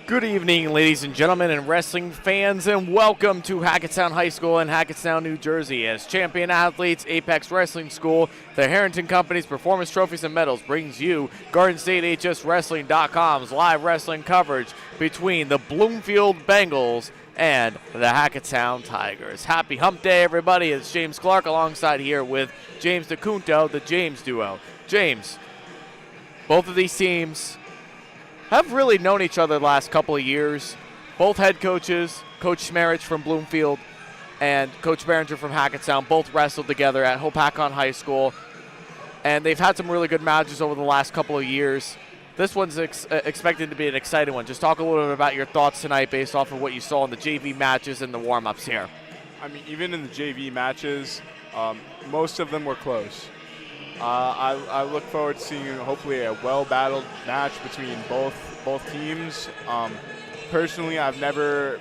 Good evening, ladies and gentlemen, and wrestling fans, and welcome to Hackettstown High School in Hackettstown, New Jersey. As champion athletes, Apex Wrestling School, the Harrington Company's Performance Trophies and Medals brings you GardenStateHSWrestling.com's live wrestling coverage between the Bloomfield Bengals and the Hackettstown Tigers. Happy Hump Day, everybody. It's James Clarke alongside here with James Dacunto, the James Duo. James, both of these teams have really known each other the last couple of years. Both head coaches, Coach Schmerich from Bloomfield and Coach Behringer from Hackettstown, both wrestled together at Hopakon High School. And they've had some really good matches over the last couple of years. This one's expected to be an exciting one. Just talk a little bit about your thoughts tonight based off of what you saw in the JV matches and the warm-ups here. I mean, even in the JV matches, most of them were close. I look forward to seeing hopefully a well-battled match between both teams. Personally, I've never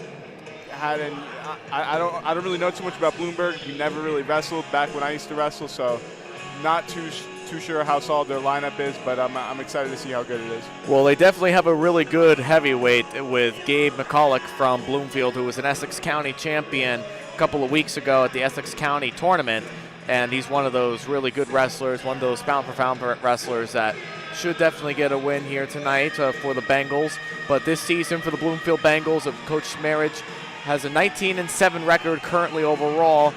had any. I don't really know too much about Bloomberg. We never really wrestled back when I used to wrestle, so not too sure how solid their lineup is. But I'm excited to see how good it is. Well, they definitely have a really good heavyweight with Gabe McCulloch from Bloomfield, who was an Essex County champion a couple of weeks ago at the Essex County tournament. And he's one of those really good wrestlers, one of those pound-for-pound wrestlers that should definitely get a win here tonight for the Bengals. But this season for the Bloomfield Bengals, Coach Schmerich has a 19-7 record currently overall,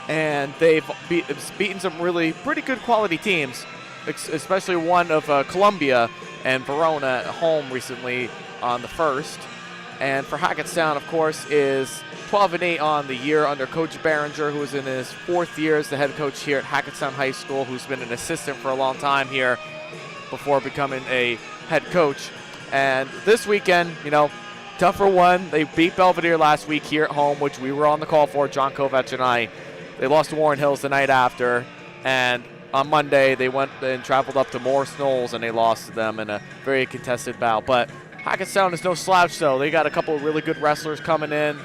and they've beaten some really pretty good quality teams, especially one of Columbia and Verona at home recently on the 1st. And for Hackettstown, of course, is 12-8 on the year under Coach Behringer, who is in his 4th year as the head coach here at Hackettstown High School, who's been an assistant for a long time here before becoming a head coach. And this weekend, tougher one. They beat Belvedere last week here at home, which we were on the call for, John Kovac and I. They lost to Warren Hills the night after, and on Monday they went and traveled up to Morris Knolls, and they lost to them in a very contested bout. But Hackettstown is no slouch, though. They got a couple of really good wrestlers coming in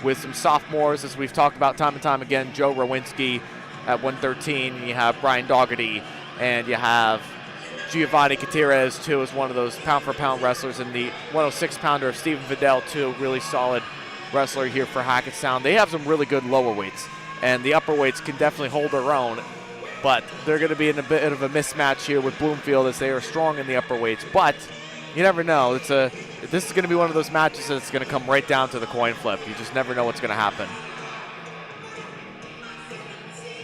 with some sophomores, as we've talked about time and time again. Joe Rowinski at 113. You have Brian Dougherty, and you have Giovanni Gutierrez, too, is one of those pound-for-pound wrestlers, and the 106-pounder of Stephen Vidal, too, really solid wrestler here for Hackettstown. They have some really good lower weights, and the upper weights can definitely hold their own, but they're going to be in a bit of a mismatch here with Bloomfield as they are strong in the upper weights. But you never know. This is going to be one of those matches that's going to come right down to the coin flip. You just never know what's going to happen.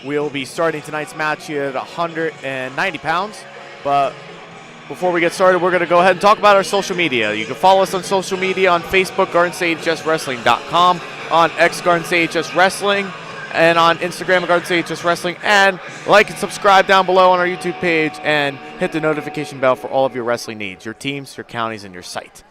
We'll be starting tonight's match here at 190 pounds. But before we get started, we're going to go ahead and talk about our social media. You can follow us on social media on Facebook, GardenStateHSWrestling.com, on X, GardenStateHSWrestling, and on Instagram, GardenStateHSWrestling, and like and subscribe down below on our YouTube page, and hit the notification bell for all of your wrestling needs, your teams, your counties, and your site.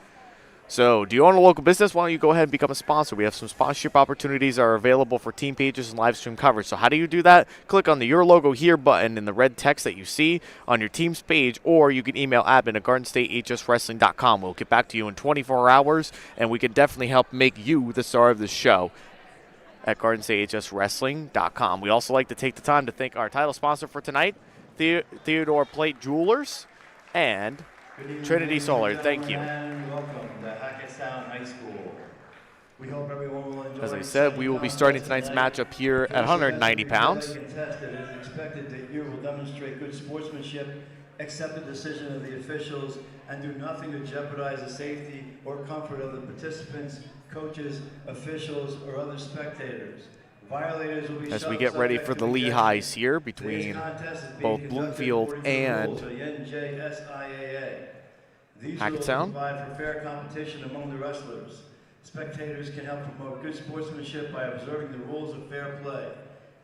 So, do you own a local business? Why don't you go ahead and become a sponsor? We have some sponsorship opportunities that are available for team pages and live stream coverage. So how do you do that? Click on the Your Logo Here button in the red text that you see on your team's page, or you can email admin at GardenStateHSWrestling.com. We'll get back to you in 24 hours, and we can definitely help make you the star of the show at GardenStateHSWrestling.com. We also like to take the time to thank our title sponsor for tonight, Theodore Plate Jewelers and Trinity Solar. Thank you. Welcome to Hackettstown High School. We hope everyone will enjoy. As I said, we will be starting tonight's matchup here at 190 pounds. It is expected that you will demonstrate good sportsmanship, accept the decision of the officials, and do nothing to jeopardize the safety or comfort of the participants, coaches, officials, or other spectators. Violators will be as we get ready for the Lehighs here between both Bloomfield and Hackettstown. Provide for fair competition among the wrestlers. Spectators can help promote good sportsmanship by observing the rules of fair play.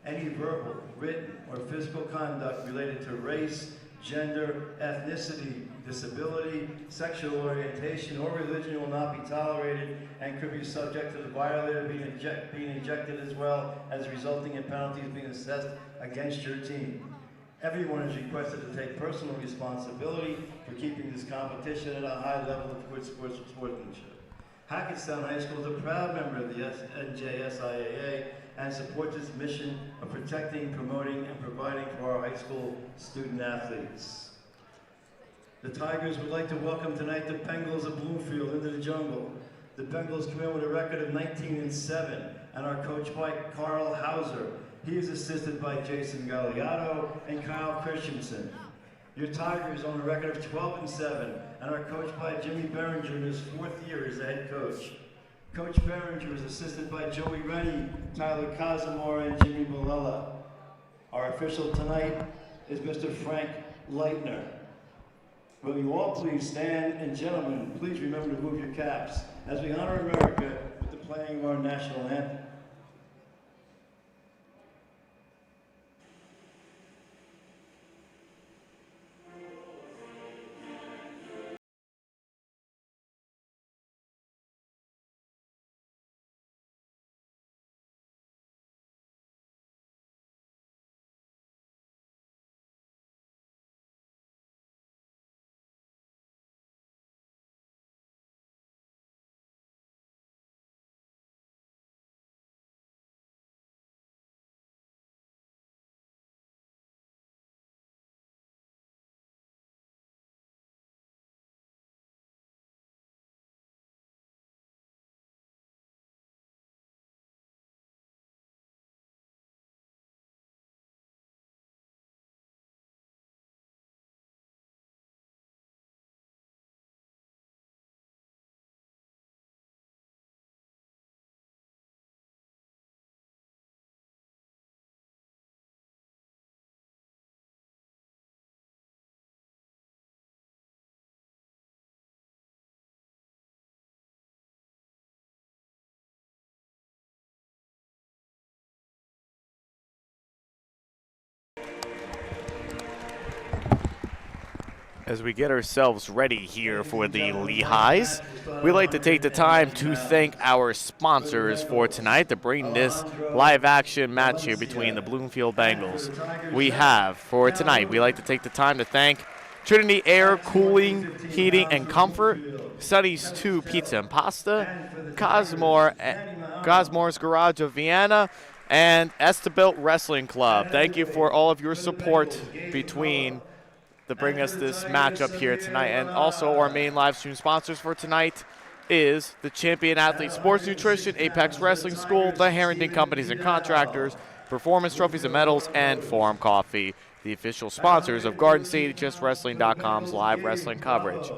Any verbal, written, or physical conduct related to race, gender, ethnicity, disability, sexual orientation, or religion will not be tolerated and could be subject to the violator being ejected, as well as resulting in penalties being assessed against your team. Everyone is requested to take personal responsibility for keeping this competition at a high level of good sportsmanship. Hackettstown High School is a proud member of the NJSIAA and supports its mission of protecting, promoting, and providing for our high school student athletes. The Tigers would like to welcome tonight the Bengals of Bloomfield into the jungle. The Bengals come in with a record of 19-7 and are coached by Carl Hauser. He is assisted by Jason Galliotto and Kyle Christensen. Your Tigers own a record of 12-7 and are coached by Jimmy Behringer in his 4th year as the head coach. Coach Behringer is assisted by Joey Rennie, Tyler Casimir, and Jimmy Malella. Our official tonight is Mr. Frank Leitner. Will you all please stand, and gentlemen, please remember to move your caps as we honor America with the playing of our national anthem. As we get ourselves ready here for the Lehighs, we like to take the time to thank our sponsors for tonight to bring this live action match here between the Bloomfield Bengals. We have, for tonight, we like to take the time to thank Trinity Air, Cooling, Heating, and Comfort, Sunny's 2 Pizza and Pasta, Cosmore's Garage of Vienna, and Estabilt Wrestling Club. Thank you for all of your support between to bring us this matchup here tonight. And also our main live stream sponsors for tonight is the Champion Athlete Sports Nutrition, Apex Wrestling School, the Harrington Companies and Contractors, Performance Trophies and Medals, and Forum Coffee, the official sponsors of GardenStateHSWrestling.com's live wrestling coverage.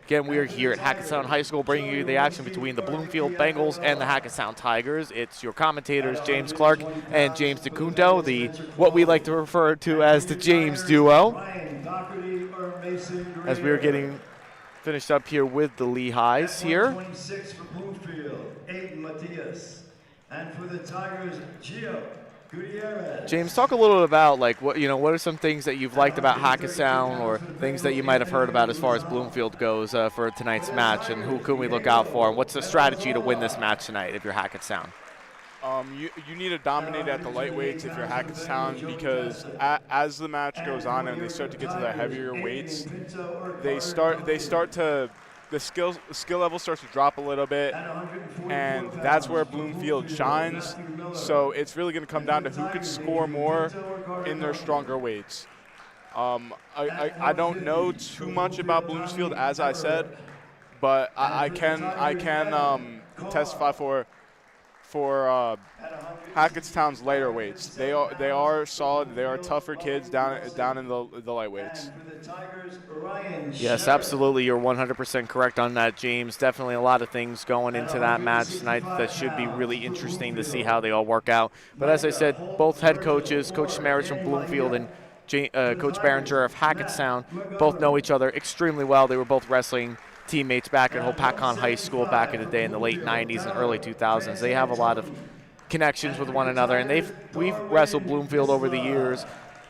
Again, we are here at Hackettstown High School bringing you the action between the Bloomfield Bengals and the Hackettstown Tigers. It's your commentators, James Clarke and James Dacunto, what we like to refer to as the James Duo. As we are getting finished up here with the Lehighs here. 26 for Bloomfield, Aiden Matias. And for the Tigers, Gio Gutierrez. James, talk a little about what are some things that you've liked about Hackettstown or things that you might have heard about as far as Bloomfield goes for tonight's match, and who can we look out for, and what's the strategy to win this match tonight if you're Hackettstown? You need to dominate at the lightweights if you're Hackettstown, because as the match goes on and they start to get to the heavier weights, the skill level starts to drop a little bit, and that's where Bloomfield shines. So it's really going to come down to who could score more in their stronger weights. I don't know too much about Bloomfield, as I said, but I can testify for Hackettstown's lighter weights. They are solid. They are tougher kids down in the lightweights. Yes, absolutely. You're 100% correct on that, James. Definitely a lot of things going into that match tonight that should be really interesting to see how they all work out. But as I said, both head coaches, Coach Samaritz from Bloomfield and Coach Behringer of Hackettstown, both know each other extremely well. They were both wrestling teammates back at Hopatcon High School back in the day in the late 90s and early 2000s. They have a lot of connections with one another, and we've wrestled Bloomfield over the years,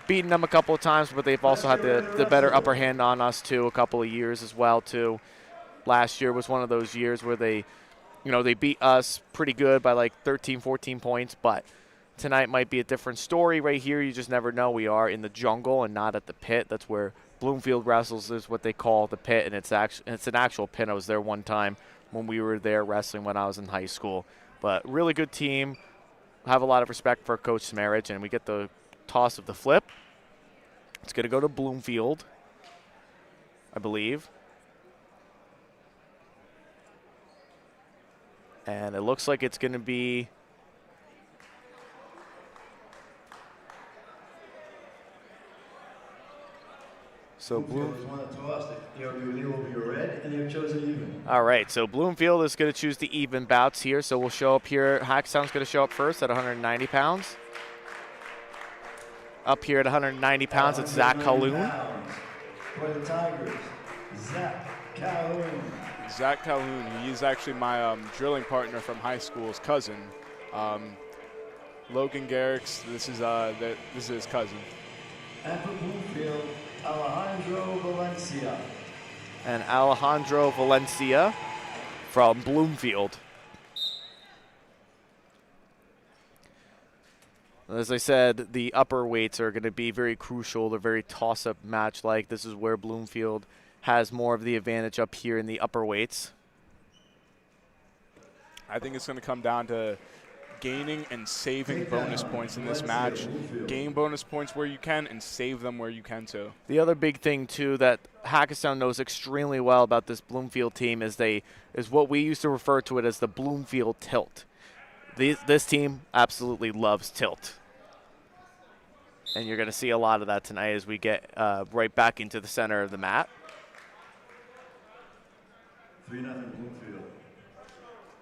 beaten them a couple of times, but they've also had the better upper hand on us too a couple of years as well too. Last year was one of those years where they beat us pretty good by like 13, 14 points, but tonight might be a different story right here. You just never know. We are in the jungle and not at the pit. That's where Bloomfield wrestles, is what they call the pit, and it's an actual pit. I was there one time when we were there wrestling when I was in high school. But really good team. Have a lot of respect for Coach Samaritz, and we get the toss of the flip. It's going to go to Bloomfield. I believe. And it looks like it's going to be All right, so Bloomfield is going to choose the even bouts here. So we'll show up here. Hackettstown's going to show up first at 190 pounds. Up here at 190 pounds, it's Zach Calhoun. For the Tigers, Zach Calhoun. Zach Calhoun, he is actually my drilling partner from high school's cousin. Logan Garrix, this is his cousin. And for Bloomfield, Alejandro Valencia. And Alejandro Valencia from Bloomfield. As I said, the upper weights are going to be very crucial. They're very toss-up match-like. This is where Bloomfield has more of the advantage up here in the upper weights. I think it's going to come down to gaining and saving bonus points in this match. Gain bonus points where you can and save them where you can too. The other big thing too that Hackettstown knows extremely well about this Bloomfield team is what we used to refer to it as the Bloomfield tilt. This team absolutely loves tilt. And you're going to see a lot of that tonight as we get right back into the center of the mat. 3-0 Bloomfield.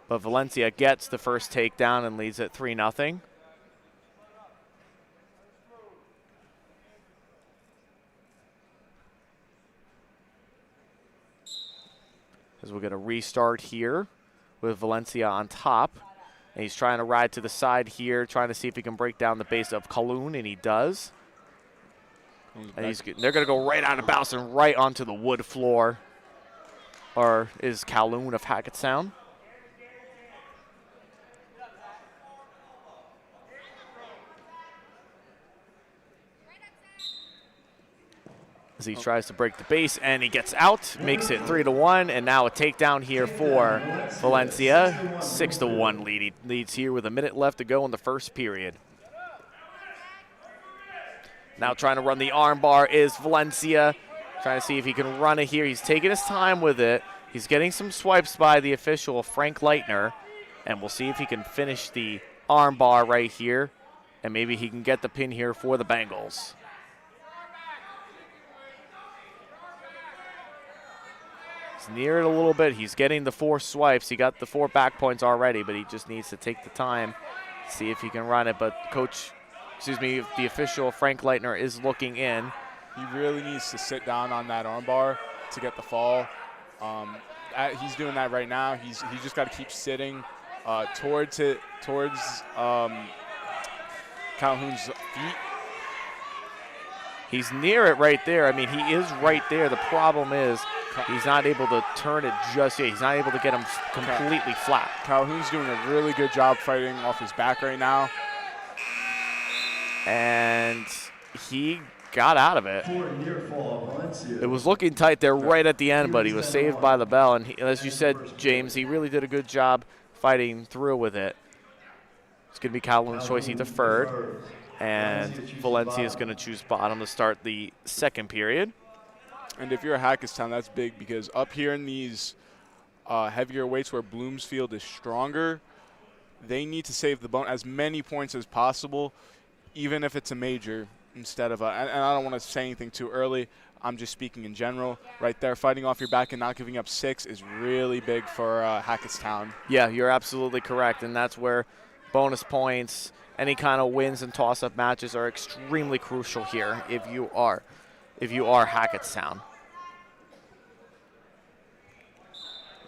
But Valencia gets the first takedown and leads at 3-0. As we're going to restart here with Valencia on top. And he's trying to ride to the side here, trying to see if he can break down the base of Calhoun, and he does. And they're going to go right out of bounds and right onto the wood floor. Or is Calhoun of Hackettstown. As he tries to break the base, and he gets out, makes it 3-1, and now a takedown here for Valencia. 6-1 leads here with a minute left to go in the first period. Now trying to run the arm bar is Valencia, trying to see if he can run it here. He's taking his time with it. He's getting some swipes by the official, Frank Leitner, and we'll see if he can finish the arm bar right here, and maybe he can get the pin here for the Bengals. Near it a little bit. He's getting the 4 swipes. He got the 4 back points already, but he just needs to take the time to see if he can run it. But the official, Frank Leitner, is looking in. He really needs to sit down on that armbar to get the fall. He's doing that right now. He's just got to keep sitting towards Calhoun's feet. He's near it right there. I mean, he is right there. The problem is he's not able to turn it just yet. He's not able to get him completely flat. Calhoun's doing a really good job fighting off his back right now. And he got out of it. It was looking tight there right at the end, but he was saved by the bell. And as you said, James, he really did a good job fighting through with it. It's going to be Calhoun's choice. He deferred. And Valencia is going to choose bottom to start the second period. And if you're a Hackettstown, that's big because up here in these heavier weights where Bloomfield is stronger, they need to save as many points as possible, even if it's a major instead of and I don't want to say anything too early. I'm just speaking in general. Right there, fighting off your back and not giving up 6 is really big for Hackettstown. Yeah, you're absolutely correct, and that's where bonus points, any kind of wins and toss-up matches are extremely crucial here if you are Hackettstown.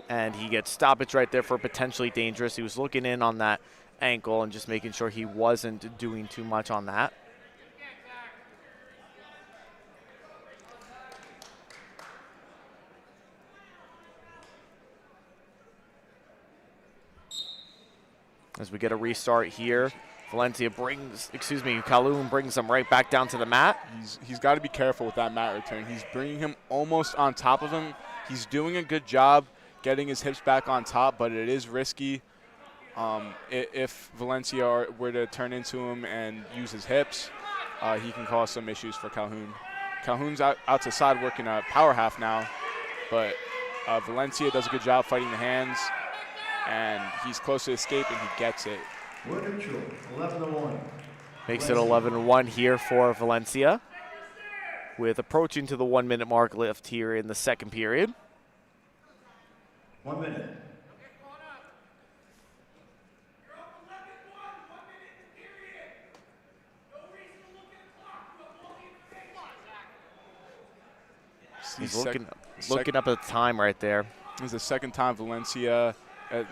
And he gets stoppage right there for potentially dangerous. He was looking in on that ankle and just making sure he wasn't doing too much on that. As we get a restart here, Calhoun brings him right back down to the mat. He's got to be careful with that mat return. He's bringing him almost on top of him. He's doing a good job getting his hips back on top, but it is risky. If Valencia were to turn into him and use his hips, he can cause some issues for Calhoun. Calhoun's out to side working a power half now. but Valencia does a good job fighting the hands, and he's close to escape, and he gets it. We're neutral, 11-1. Makes it 11-1 here for Valencia, with approaching to the 1 minute mark left here in the second period. 1 minute. He's looking up at the time right there. This is the second time Valencia,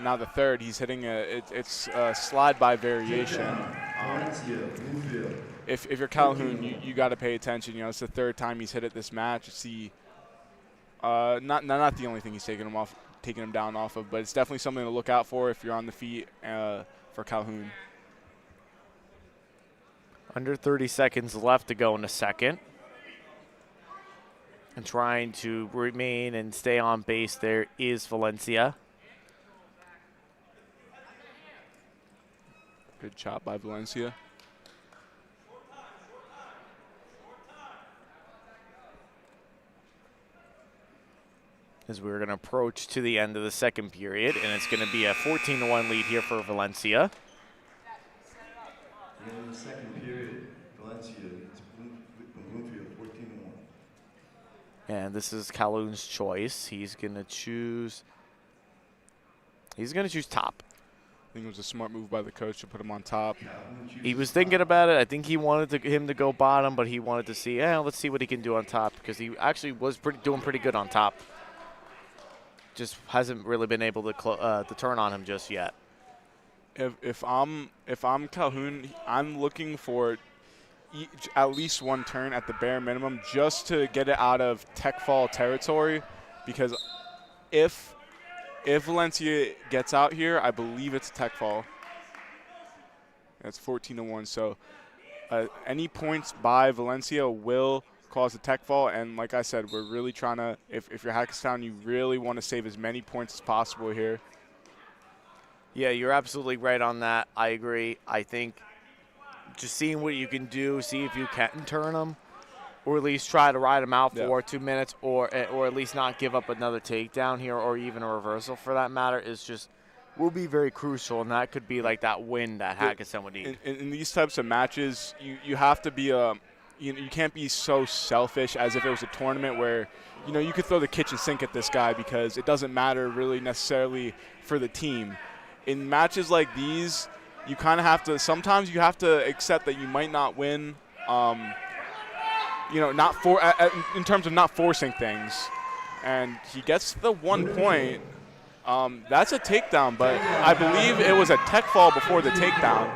now the third, he's hitting it's a slide by variation. If you're Calhoun, you got to pay attention. You know, it's the third time he's hit it this match. It's not the only thing he's taking him down off of, but it's definitely something to look out for if you're on the feet for Calhoun. Under 30 seconds left to go in the second. And trying to remain and stay on base there is Valencia. Good chop by Valencia. As we're going to approach to the end of the second period, and it's going to be a 14-1 lead here for Valencia. In the second period, Valencia leads Bloomfield 14-1. And this is Calhoun's choice. He's going to choose top. I think it was a smart move by the coach to put him on top. He was thinking about it. I think he wanted him to go bottom, but he wanted to see, let's see what he can do on top, because he actually was doing pretty good on top. Just hasn't really been able to turn on him just yet. If I'm Calhoun, I'm looking for at least one turn at the bare minimum just to get it out of tech fall territory, because if Valencia gets out here, I believe it's a tech fall. That's 14-1. So any points by Valencia will cause a tech fall, and like I said, we're really trying to, if you're Hackettstown, you really want to save as many points as possible here. Yeah, you're absolutely right on that. I agree. I think just seeing what you can do, see if you can turn them, or at least try to ride them out for 2 minutes, or at least not give up another takedown here, or even a reversal for that matter, will be very crucial, and that could be like that win that Hackettstown would need. In these types of matches, you have to be you can't be so selfish as if it was a tournament where, you could throw the kitchen sink at this guy because it doesn't matter really necessarily for the team. In matches like these, you kind of have to, sometimes you have to accept that you might not win, in terms of not forcing things. And he gets the 1 point. That's a takedown, but I believe it was a tech fall before the takedown.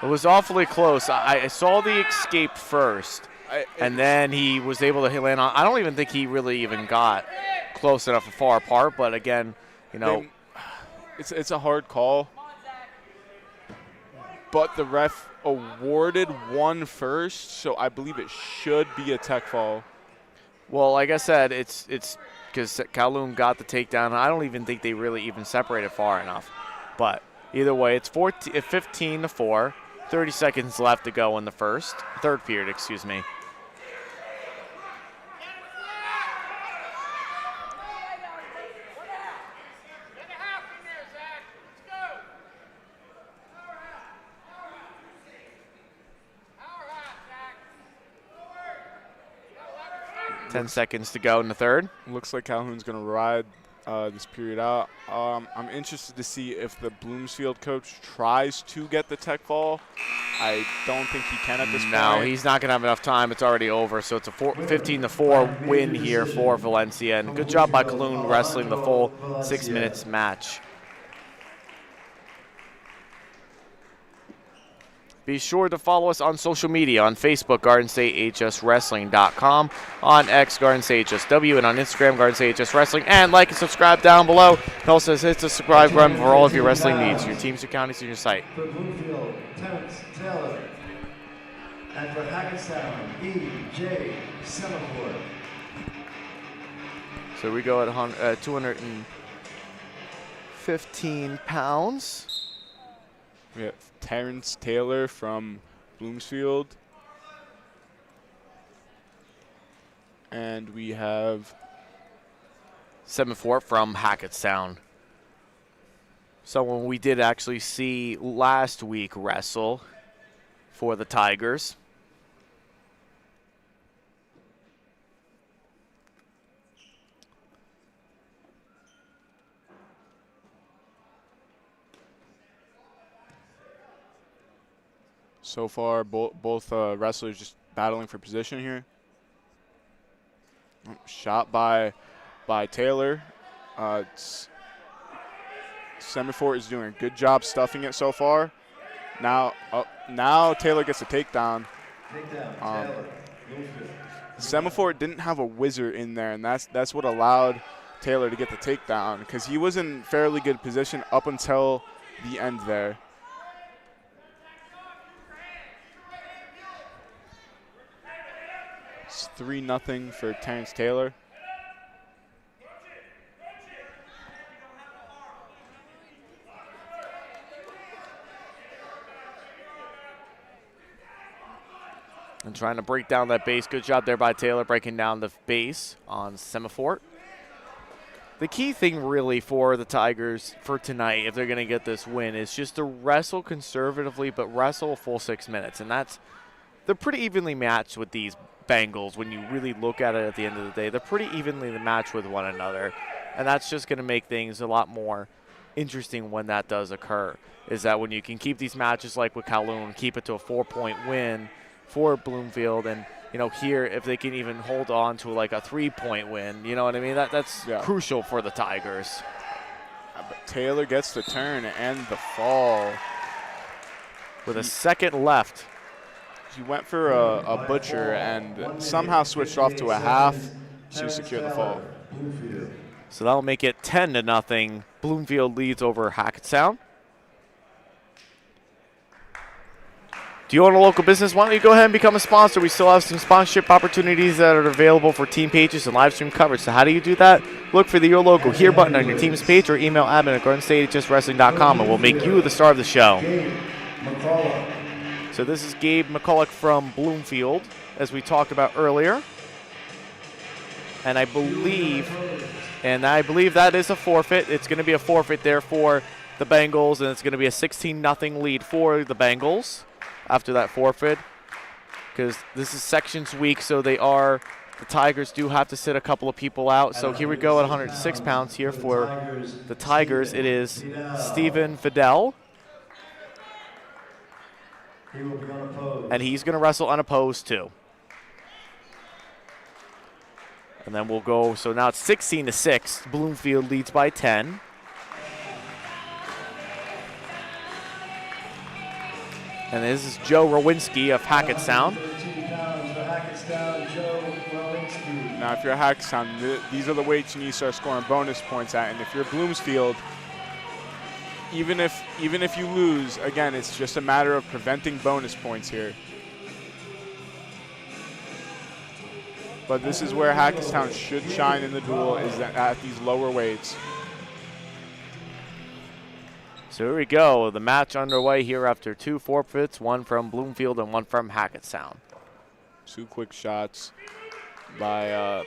It was awfully close. I saw the escape first, and then he was able to land on. I don't even think he really even got close enough or far apart, but again, it's a hard call. But the ref awarded one first, so I believe it should be a tech fall. Well, like I said, it's because Calhoun got the takedown. I don't even think they really even separated far enough. But either way, it's 15-4. 30 seconds left to go in the third period, excuse me. Ten seconds to go in the third. Looks like Calhoun's going to ride this period out. I'm interested to see if the Bloomfield coach tries to get the tech fall. I don't think he can at this point. No, he's not going to have enough time. It's already over, so it's a 15-4 win here for Valencia. And good job by Calhoun wrestling the full 6 minutes match. Be sure to follow us on social media, on Facebook, GardenStateHSWrestling.com, on X, GardenStateHSW, and on Instagram, GardenStateHSWrestling, and like and subscribe down below. And also hit the subscribe button for all of your wrestling needs, your teams, your counties, and your site. For Bloomfield, Terrence Taylor. And for Hackettstown, E.J. Semaphore. So we go at 215 pounds. We have Terrence Taylor from Bloomfield. And we have 7-4 from Hackettstown. Someone we did actually see last week wrestle for the Tigers. So far, both wrestlers just battling for position here. Shot by Taylor. Semaphore is doing a good job stuffing it so far. Now Taylor gets a takedown. Semaphore didn't have a whizzer in there, and that's what allowed Taylor to get the takedown, because he was in fairly good position up until the end there. It's 3-0 for Terrence Taylor. And trying to break down that base. Good job there by Taylor, breaking down the base on Semaphore. The key thing really for the Tigers for tonight, if they're going to get this win, is just to wrestle conservatively, but wrestle a full 6 minutes. And they're pretty evenly matched with these Bengals. When you really look at it at the end of the day, they're pretty evenly matched with one another. And that's just going to make things a lot more interesting when that does occur, is that when you can keep these matches like with Kowloon, keep it to a 4-point win for Bloomfield, and here if they can even hold on to like a 3-point win, you know what I mean? That's crucial for the Tigers. But Taylor gets the turn and the fall with a second left. He went for a butcher and somehow switched off to a half to secure the fall. So that'll make it 10-0. Bloomfield leads over Hackettstown. Do you own a local business? Why don't you go ahead and become a sponsor? We still have some sponsorship opportunities that are available for team pages and live stream coverage. So how do you do that? Look for the Your Local Here button on your team's page, or email admin@GardenStateHSWrestling.com, and we'll make you the star of the show. So this is Gabe McCulloch from Bloomfield, as we talked about earlier. And I believe that is a forfeit. It's going to be a forfeit there for the Bengals, and it's going to be a 16-0 lead for the Bengals after that forfeit, because this is sections week, so the Tigers do have to sit a couple of people out. So here we go at 106 pounds here for the Tigers. It is Stephen Fidel, and he's going to wrestle unopposed too. And then we'll go, so now it's 16-6. Bloomfield leads by 10. And this is Joe Rowinski of Hackettstown. Now, if you're Hackettstown, these are the weights you need to start scoring bonus points at. And if you're Bloomfield, even if you lose, again, it's just a matter of preventing bonus points here. But this is where Hackettstown should shine in the duel, is at these lower weights. So here we go, the match underway here after 2 forfeits, one from Bloomfield and one from Hackettstown. 2 quick shots by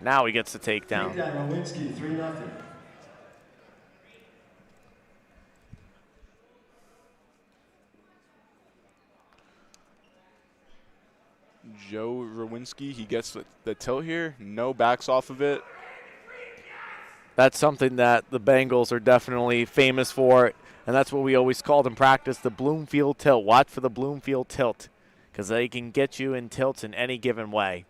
now he gets the takedown. Rowinski, 3-0. Joe Rowinski. He gets the tilt here, no backs off of it. That's something that the Bengals are definitely famous for, and that's what we always called in practice, the Bloomfield tilt. Watch for the Bloomfield tilt, because they can get you in tilts in any given way.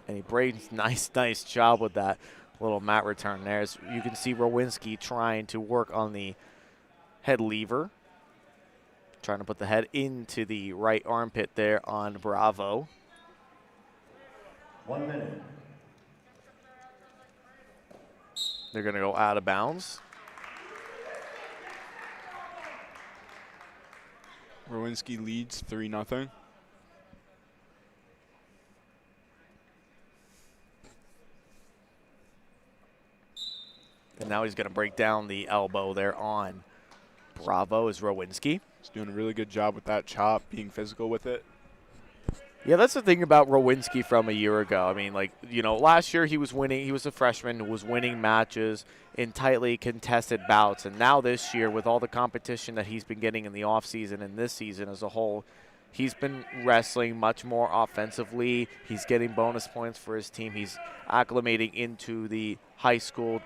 And he brings nice job with that little mat return there. As you can see Rowinski trying to work on the head lever, trying to put the head into the right armpit there on Bravo. 1 minute. They're going to go out of bounds. Rowinski leads 3-0. And now he's going to break down the elbow there on Bravo is Rowinski. He's doing a really good job with that chop, being physical with it. Yeah, that's the thing about Rowinski from a year ago. I mean, like, you know, last year he was winning. He was a freshman who was winning matches in tightly contested bouts. And now this year, with all the competition that he's been getting in the offseason and this season as a whole, he's been wrestling much more offensively. He's getting bonus points for his team. He's acclimating into the high school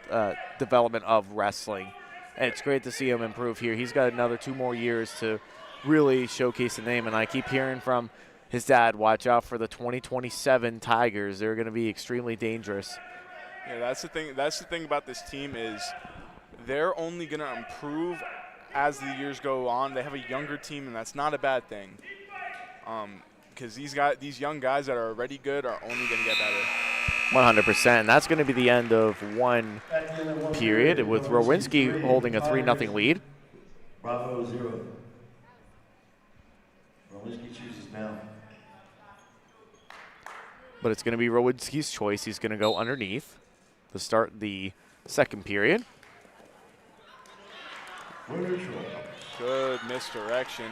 development of wrestling. And it's great to see him improve here. He's got another 2 more years to really showcase the name. And I keep hearing from his dad, watch out for the 2027 Tigers. They're going to be extremely dangerous. Yeah, that's the thing. That's the thing about this team is they're only going to improve as the years go on. They have a younger team, and that's not a bad thing. Because these young guys that are already good are only going to get better. 100%. And that's going to be the end of one period with Rowinski holding a 3-0 lead. Bravo 0. Rowinski chooses now. But it's going to be Rowinski's choice. He's going to go underneath to start the second period. Good misdirection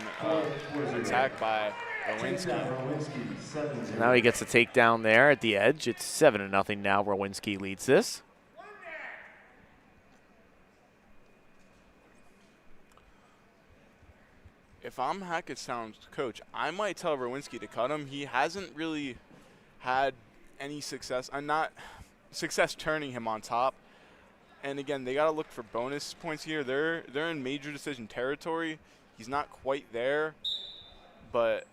attack by Rowinski. Now he gets a takedown there at the edge. It's 7-0 now. Rowinski leads this. If I'm Hackettstown's coach, I might tell Rowinski to cut him. He hasn't really had any success. Not success turning him on top. And again, they got to look for bonus points here. They're in major decision territory. He's not quite there, but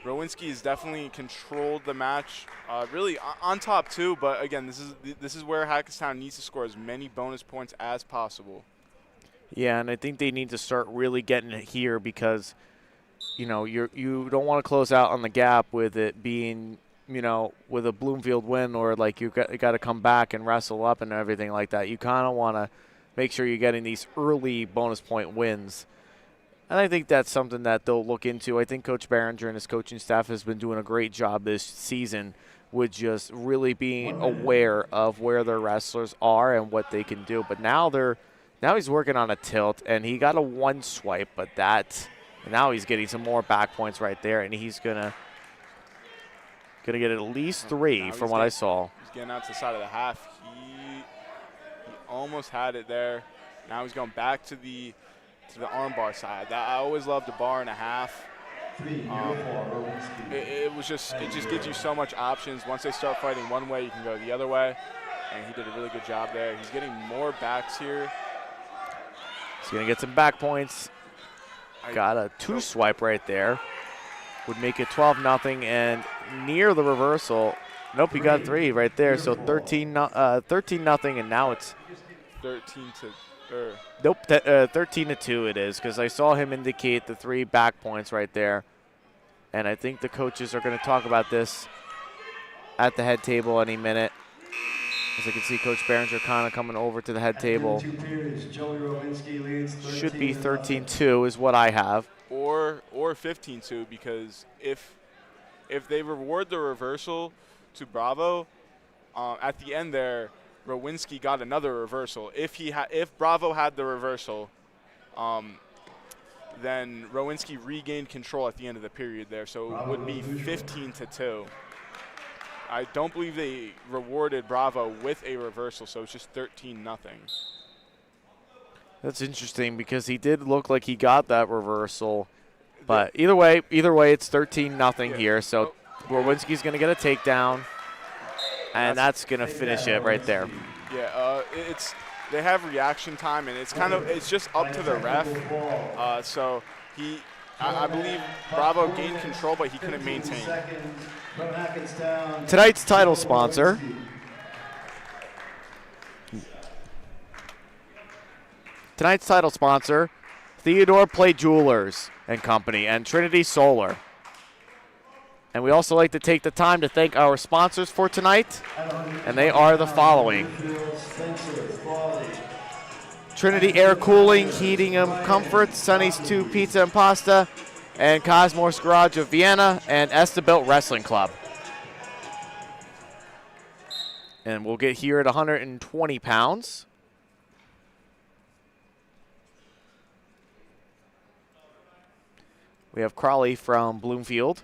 Rowinski has definitely controlled the match, really on top too. But again, this is where Hackettstown needs to score as many bonus points as possible. Yeah, and I think they need to start really getting it here because, you know, you don't want to close out on the gap with it being, you know, with a Bloomfield win or like you got to come back and wrestle up and everything like that. You kind of want to make sure you're getting these early bonus point wins. And I think that's something that they'll look into. I think Coach Behringer and his coaching staff has been doing a great job this season with just really being aware of where their wrestlers are and what they can do. But now he's working on a tilt, and he got a 1 swipe, but now he's getting some more back points right there, and he's gonna get at least 3 from what I saw. He's getting out to the side of the half. He almost had it there. Now he's going back to the armbar side. I always loved a bar and a half. It just gives you so much options. Once they start fighting one way, you can go the other way, and he did a really good job there. He's getting more backs here. He's going to get some back points. Got a 2 swipe right there. Would make it 12-0 and near the reversal. Nope, he got 3 right there. So 13-0 and now it's 13-2 it is because I saw him indicate the 3 back points right there. And I think the coaches are going to talk about this at the head table any minute. As you can see, Coach Behringer kind of coming over to the head table. Should be 13-2 is what I have. Or 15-2 because if they reward the reversal to Bravo, at the end there, Rowinski got another reversal. If Bravo had the reversal, then Rowinski regained control at the end of the period there. So it would be 15-2. I don't believe they rewarded Bravo with a reversal, so it's just 13-0. That's interesting because he did look like he got that reversal. But either way, it's 13-0 here. So Rowinski's going to get a takedown, and that's going to finish it right there. Yeah, they have reaction time, and it's just up to the ref. So I believe Bravo gained control, but he couldn't maintain. Tonight's title sponsor. Tonight's title sponsor, Theodore Play Jewelers and Company and Trinity Solar. And we also like to take the time to thank our sponsors for tonight, and they are the following. Trinity Air Cooling, Heating and Comfort, Sonny's 2 Pizza and Pasta, and Cosmos Garage of Vienna, and Estabilt Wrestling Club. And we'll get here at 120 pounds. We have Crawley from Bloomfield.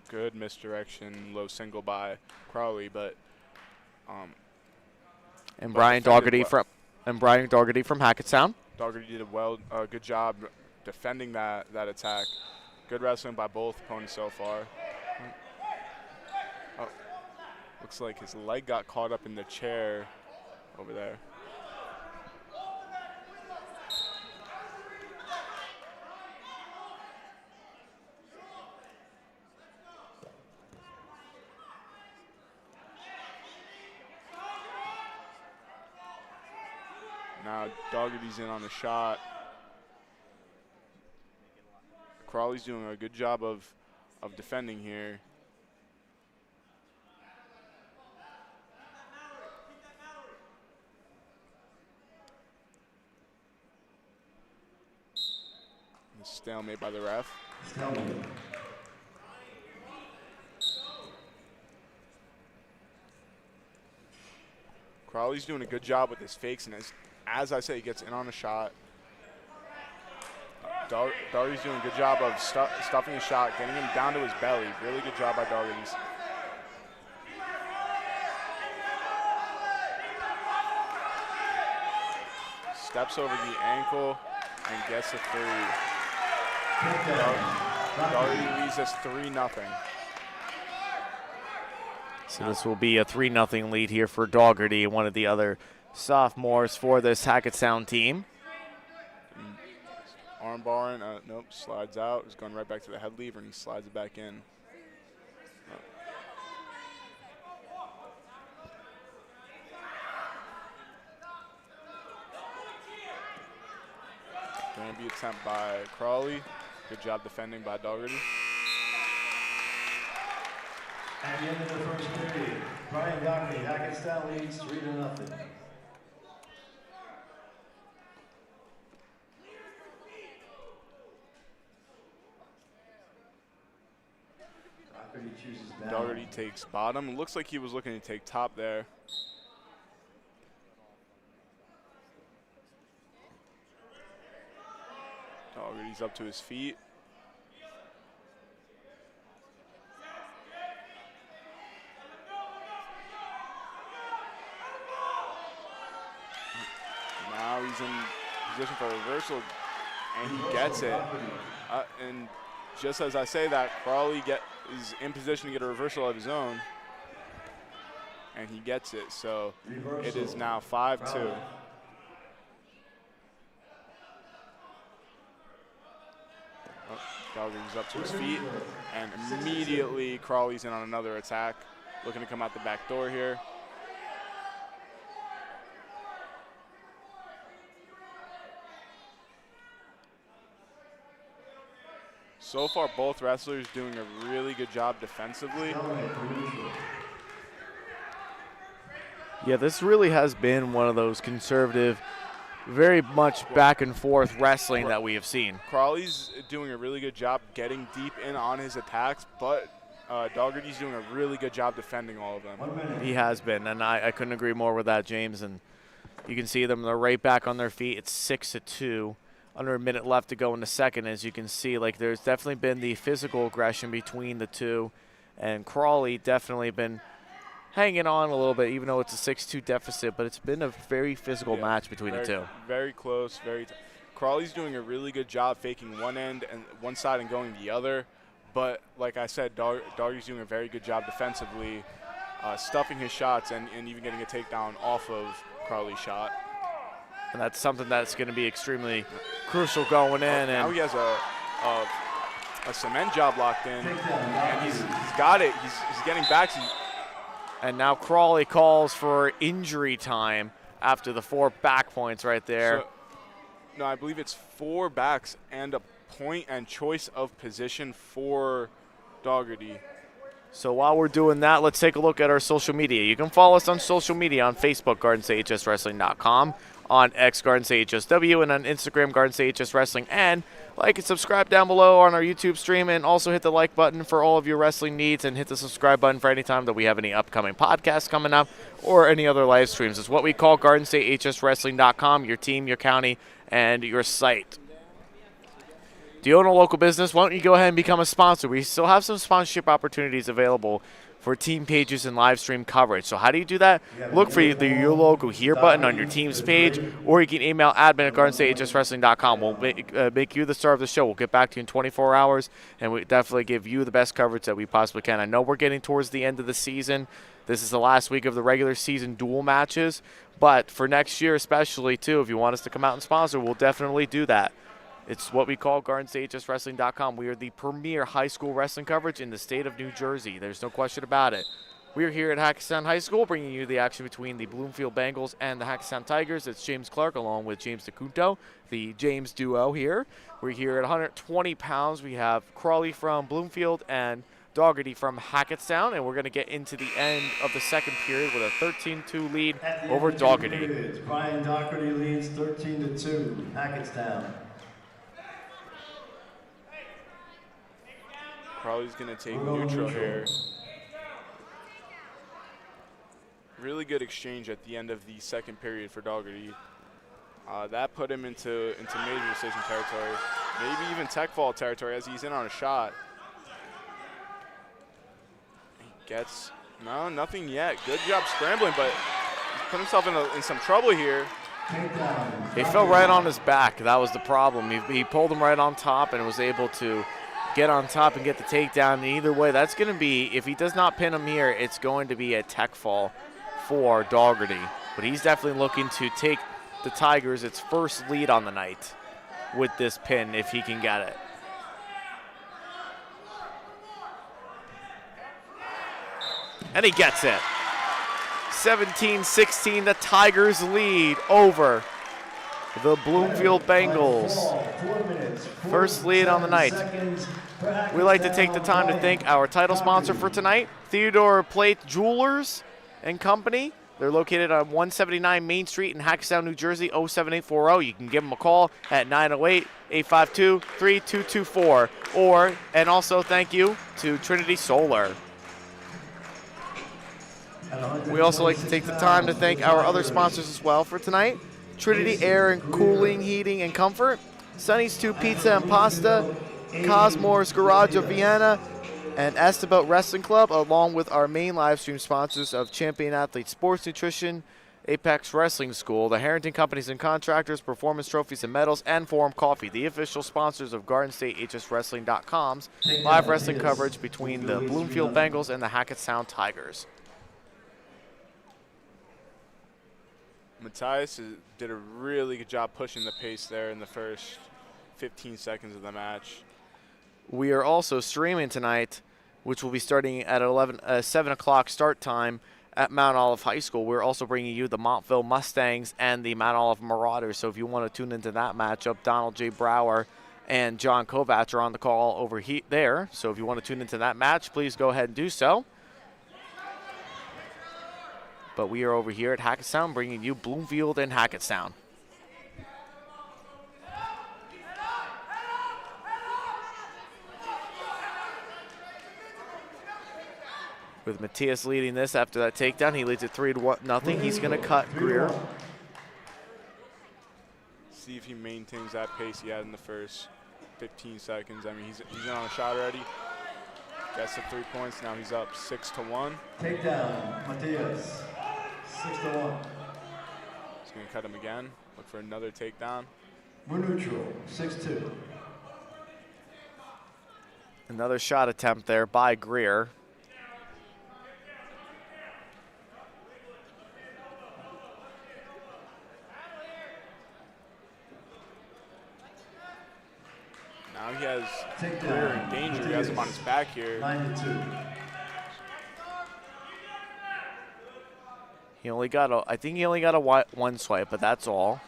Good misdirection, low single by Crawley, but And but Brian defended Dougherty from Hackettstown. Dougherty did a good job defending that attack. Good wrestling by both opponents so far. Oh, looks like his leg got caught up in the chair over there. Now Dougherty's in on the shot. Crawley's doing a good job of defending here. Stalemate by the ref. Crawley's doing a good job with his fakes, and as I say, he gets in on a shot. Dougherty's doing a good job of stuffing his shot, getting him down to his belly. Really good job by Dougherty. Steps over the ankle and gets a 3. Dougherty leads us 3-0. So this will be a 3-0 lead here for Dougherty, one of the other sophomores for this Hackettstown team. Arm barring, nope, slides out. He's going right back to the head lever, and he slides it back in. Going to be attempt by Crawley. Good job defending by Dougherty. At the end of the first period, Brian Dougherty, Hackettstown leads 3-0. Dougherty takes bottom. It looks like he was looking to take top there. Dougherty's up to his feet. Now he's in position for a reversal, and he gets it. And just as I say that, Crawley is in position to get a reversal of his own, and he gets it. So it is now 5-2. Dougherty's up to his feet, and immediately Crawley's in on another attack, looking to come out the back door here. So far, both wrestlers doing a really good job defensively. Yeah, this really has been one of those conservative, very much back and forth wrestling that we have seen. Crawley's doing a really good job getting deep in on his attacks, but Dougherty's doing a really good job defending all of them. He has been, and I couldn't agree more with that, James. And you can see them, they're right back on their feet. It's 6-2. Under a minute left to go in the second. As you can see, like, there's definitely been the physical aggression between the two, and Crawley definitely been hanging on a little bit, even though it's a 6-2 deficit, but it's been a very physical match between the two. Very close, Crawley's doing a really good job faking one end and one side and going the other, but like I said, Dougherty's doing a very good job defensively, stuffing his shots and even getting a takedown off of Crawley's shot. And that's something that's going to be extremely crucial going in. Now he has a cement job locked in, and he's got it. He's getting back. And now Crawley calls for injury time after the 4 back points right there. So, no, I believe it's 4 backs and a point and choice of position for Dougherty. So while we're doing that, let's take a look at our social media. You can follow us on social media on Facebook, GardensAHSWrestling.com. on X, Garden State HSW, and on Instagram, Garden State HS Wrestling. And like and subscribe down below on our YouTube stream, and also hit the like button for all of your wrestling needs, and hit the subscribe button for any time that we have any upcoming podcasts coming up or any other live streams. It's what we call GardenStateHSWrestling.com, your team, your county, and your site. Do you own a local business? Why don't you go ahead and become a sponsor? We still have some sponsorship opportunities available for team pages and live stream coverage. So how do you do that? Look for either your logo here button on your team's page, or you can email admin@GardenStateHSWrestling.com. We'll make you the star of the show. We'll get back to you in 24 hours, and we definitely give you the best coverage that we possibly can. I know we're getting towards the end of the season. This is the last week of the regular season dual matches, but for next year especially, too, if you want us to come out and sponsor, we'll definitely do that. It's what we call GardenStateHSWrestling.com. We are the premier high school wrestling coverage in the state of New Jersey. There's no question about it. We are here at Hackettstown High School, bringing you the action between the Bloomfield Bengals and the Hackettstown Tigers. It's James Clarke along with James Dacunto, the James duo here. We're here at 120 pounds. We have Crawley from Bloomfield and Dougherty from Hackettstown, and we're going to get into the end of the second period with a 13-2 lead over Dougherty. Brian Dougherty leads 13-2, Hackettstown. Crawley's going to take neutral here. Really good exchange at the end of the second period for Dougherty. That put him into major decision territory, maybe even tech fall territory as he's in on a shot. He gets, no, nothing yet. Good job scrambling, but he's put himself in some trouble here. He fell right on his back. That was the problem. He pulled him right on top and was able to get on top and get the takedown. And either way, that's going to be, if he does not pin him here, it's going to be a tech fall for Dougherty. But he's definitely looking to take the Tigers its first lead on the night with this pin if he can get it. And he gets it. 17-16, the Tigers lead over the Bloomfield Bengals. First lead on the night. We like to take the time to thank our title sponsor for tonight, Theodore Plate Jewelers and Company. They're located on 179 Main Street in Hackettstown, New Jersey, 07840. You can give them a call at 908-852-3224. And also thank you to Trinity Solar. We also like to take the time to thank our other sponsors as well for tonight. Trinity Air and Cooling, Heating and Comfort, Sonny's 2 Pizza and Pasta, Cosmore's Garage of Vienna, and Estabout Wrestling Club, along with our main live stream sponsors of Champion Athlete Sports Nutrition, Apex Wrestling School, the Harrington Companies and Contractors, Performance Trophies and Medals, and Forum Coffee, the official sponsors of GardenStateHSWrestling.com's live wrestling coverage between the Bloomfield Bengals and the Hackettstown Tigers. Matthias did a really good job pushing the pace there in the first 15 seconds of the match. We are also streaming tonight, which will be starting at 7 o'clock start time at Mount Olive High School. We're also bringing you the Montville Mustangs and the Mount Olive Marauders. So if you want to tune into that matchup, Donald J. Brower and John Kovach are on the call over there. So if you want to tune into that match, please go ahead and do so. But we are over here at Hackettstown bringing you Bloomfield and Hackettstown. With Matthias leading this after that takedown, he leads it 3-0. He's going to cut Greer. See if he maintains that pace he had in the first 15 seconds. I mean, he's in on a shot already. Gets the 3 points. Now he's up 6-1. Takedown, Matthias. 6-1. He's going to cut him again. Look for another takedown. We're neutral, 6-2. Another shot attempt there by Greer. Now he has Greer in danger. He has him on his back here. 9-2. He only got I think he only got a one swipe, but that's all.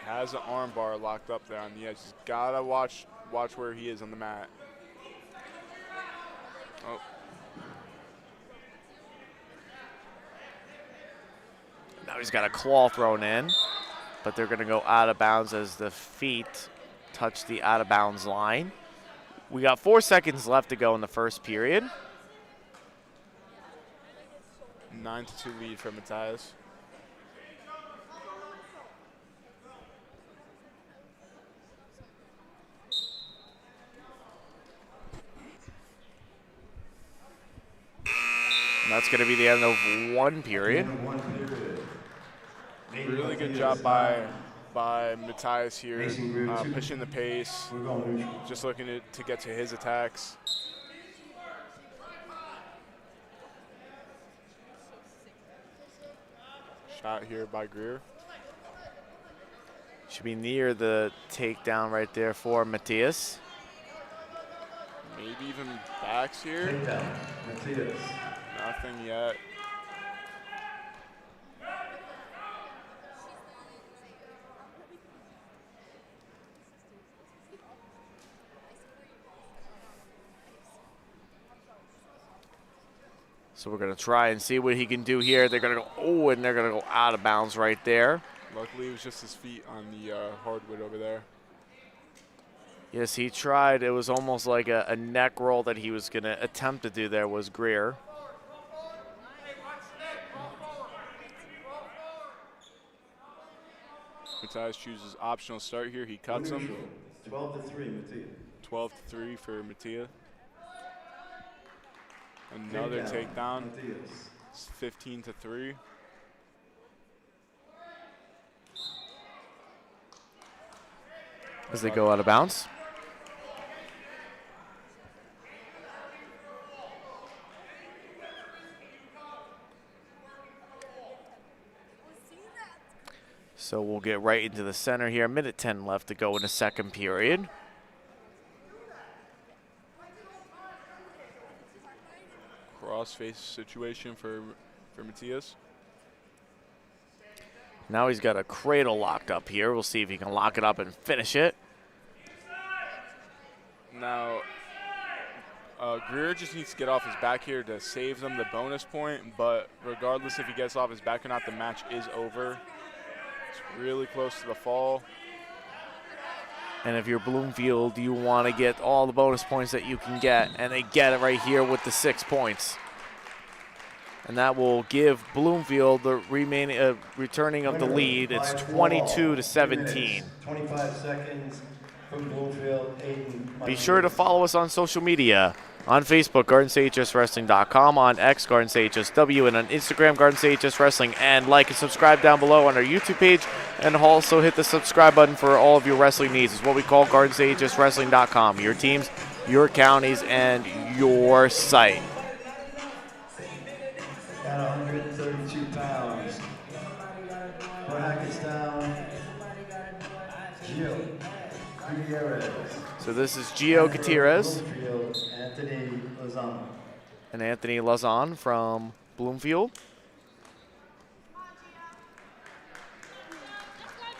Has an arm bar locked up there on the edge. He's gotta watch where he is on the mat. Oh. Now he's got a claw thrown in. but they're going to go out of bounds as the feet touch the out of bounds line. We got 4 seconds left to go in the first period. 9-2 lead for Matthias. And that's going to be the end of one period. Really good job by Matthias here, pushing the pace, just looking to get to his attacks. Shot here by Greer. Should be near the takedown right there for Matthias. Maybe even backs here. Takedown, Matthias. Nothing yet. So we're going to try and see what he can do here. They're going to go, oh, and they're going to go out of bounds right there. Luckily, it was just his feet on the hardwood over there. Yes, he tried. It was almost like a neck roll that he was going to attempt to do there was Greer. Matthias chooses optional start here. He cuts him. 12-3, Matthias. 12-3 for Mattia. Another takedown. It's 15-3. As they go out of bounds. So we'll get right into the center here. 1:10 left to go in the second period. Cross-face situation for Matthias. Now he's got a cradle locked up here. We'll see if he can lock it up and finish it. Now, Greer just needs to get off his back here to save them the bonus point, but regardless if he gets off his back or not, the match is over. It's really close to the fall. And if you're Bloomfield, you want to get all the bonus points that you can get, and they get it right here with the 6 points. And that will give Bloomfield the remaining returning of the lead. It's 22-17. 25 seconds from Bloomfield. Be sure to follow us on social media. On Facebook, GardenStateHSWrestling.com, on X, GardenStateHSW, and on Instagram, GardenStateHSWrestling. And like and subscribe down below on our YouTube page. And also hit the subscribe button for all of your wrestling needs. It's what we call GardenStateHSWrestling.com. Your teams, your counties, and your site. At 132 pounds. For Hackettstown, Gutierrez. So this is Gio Gutierrez. Anthony Lozano. And Anthony Lazan from Bloomfield.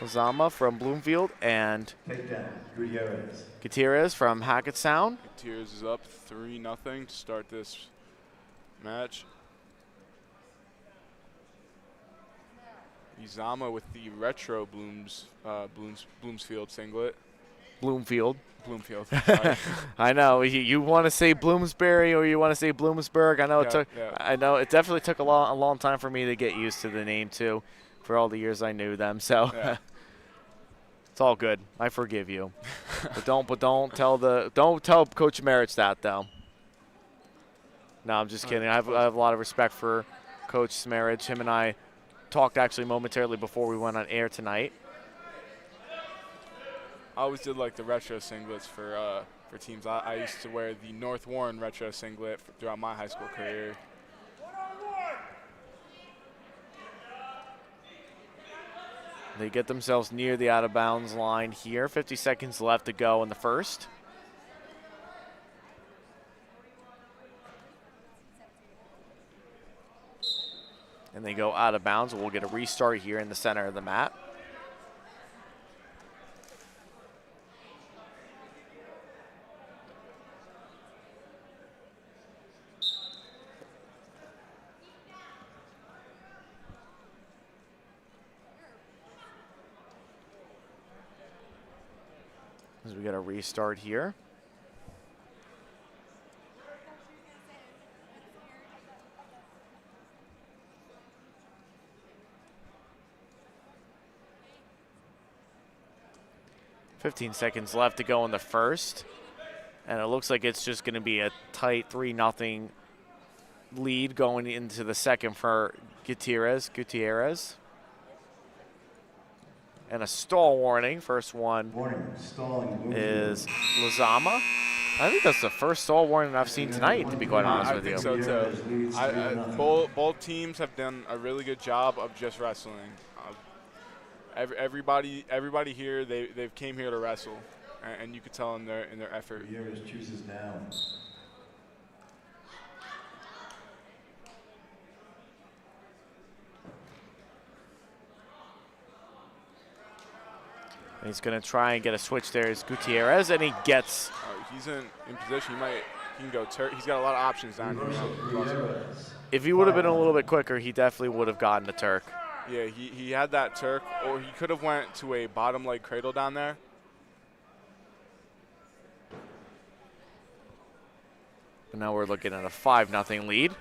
Lazama from Bloomfield and Gutierrez from Hackettstown. Gutierrez is up 3-0 to start this match. Izama with the retro Bloomsfield singlet. Bloomfield. Bloomfield. I know you want to say Bloomsbury or you want to say Bloomsburg. I know it took. Yeah. I know it definitely took a long time for me to get used to the name too, for all the years I knew them. So yeah. It's all good. I forgive you. but don't tell Coach Merritt that though. No, I'm just kidding. I have a lot of respect for Coach Smarridge. Him and I talked actually momentarily before we went on air tonight. I always did like the retro singlets for teams. I used to wear the North Warren retro singlet throughout my high school career. They get themselves near the out-of-bounds line here. 50 seconds left to go in the first. And they go out of bounds. We'll get a restart here in the center of the mat. we got a restart here. $15 seconds left to go in the first. And it looks like it's just going to be a tight 3-0 lead going into the second for Gutierrez. And a stall warning. First one is Lizama. I think that's the first stall warning I've seen tonight, to be quite honest with you. I think so too. Both teams have done a really good job of just wrestling. Everybody here, they've came here to wrestle, and you could tell in their effort. Chooses down. And he's going to try and get a switch there as Gutierrez, and he gets. He's in position. He can go turret. He's got a lot of options down here. If he would have been a little bit quicker, he definitely would have gotten the Turk. Yeah, he had that Turk, or he could have went to a bottom leg cradle down there. But now we're looking at a 5-0 lead.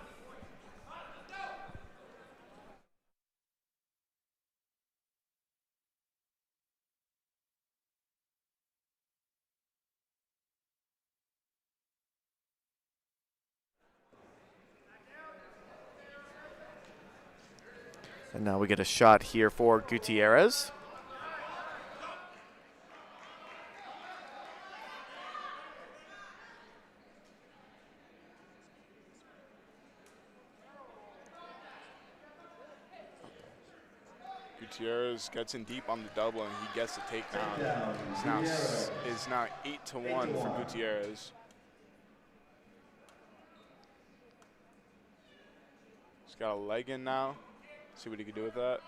And now we get a shot here for Gutierrez. Gutierrez gets in deep on the double, and he gets the takedown. It's now 8-1 for Gutierrez. He's got a leg in now. See what he can do with that.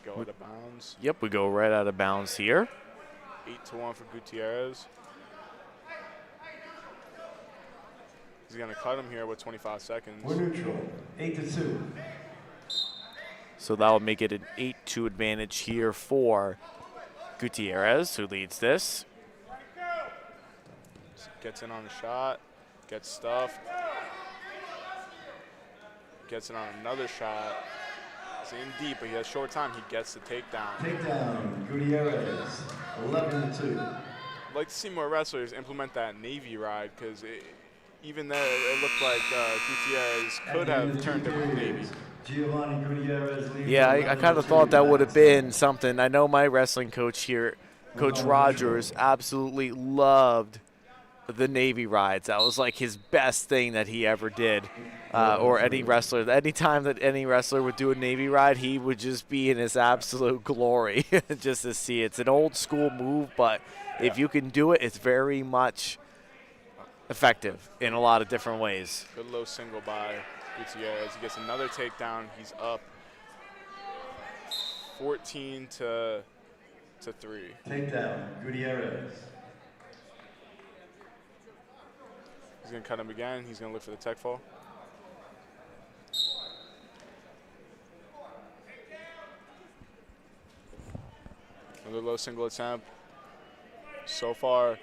Go out of bounds. Yep, we go right out of bounds here. 8-1 for Gutierrez. He's going to cut him here with 25 seconds. We're neutral. 8-2. So that will make it an 8-2 advantage here for Gutierrez, who leads this. Gets in on a shot, gets stuffed. Gets in on another shot. He's in deep, but he has short time. He gets the takedown. Takedown, Gutierrez, 11-2. I'd like to see more wrestlers implement that Navy ride, because even there, it looked like Gutierrez could have turned it with Navy. Yeah, I kind of thought that would have been something. I know my wrestling coach here, Coach Rogers, absolutely loved the Navy rides. That was like his best thing that he ever did. Or any wrestler. Anytime that any wrestler would do a Navy ride, he would just be in his absolute glory just to see it. It's an old school move, but if you can do it, it's very much effective in a lot of different ways. Good low single by Gutierrez. He gets another takedown. He's up 14-3. Takedown, Gutierrez. He's going to cut him again. He's going to look for the tech fall. Another low single attempt. So far,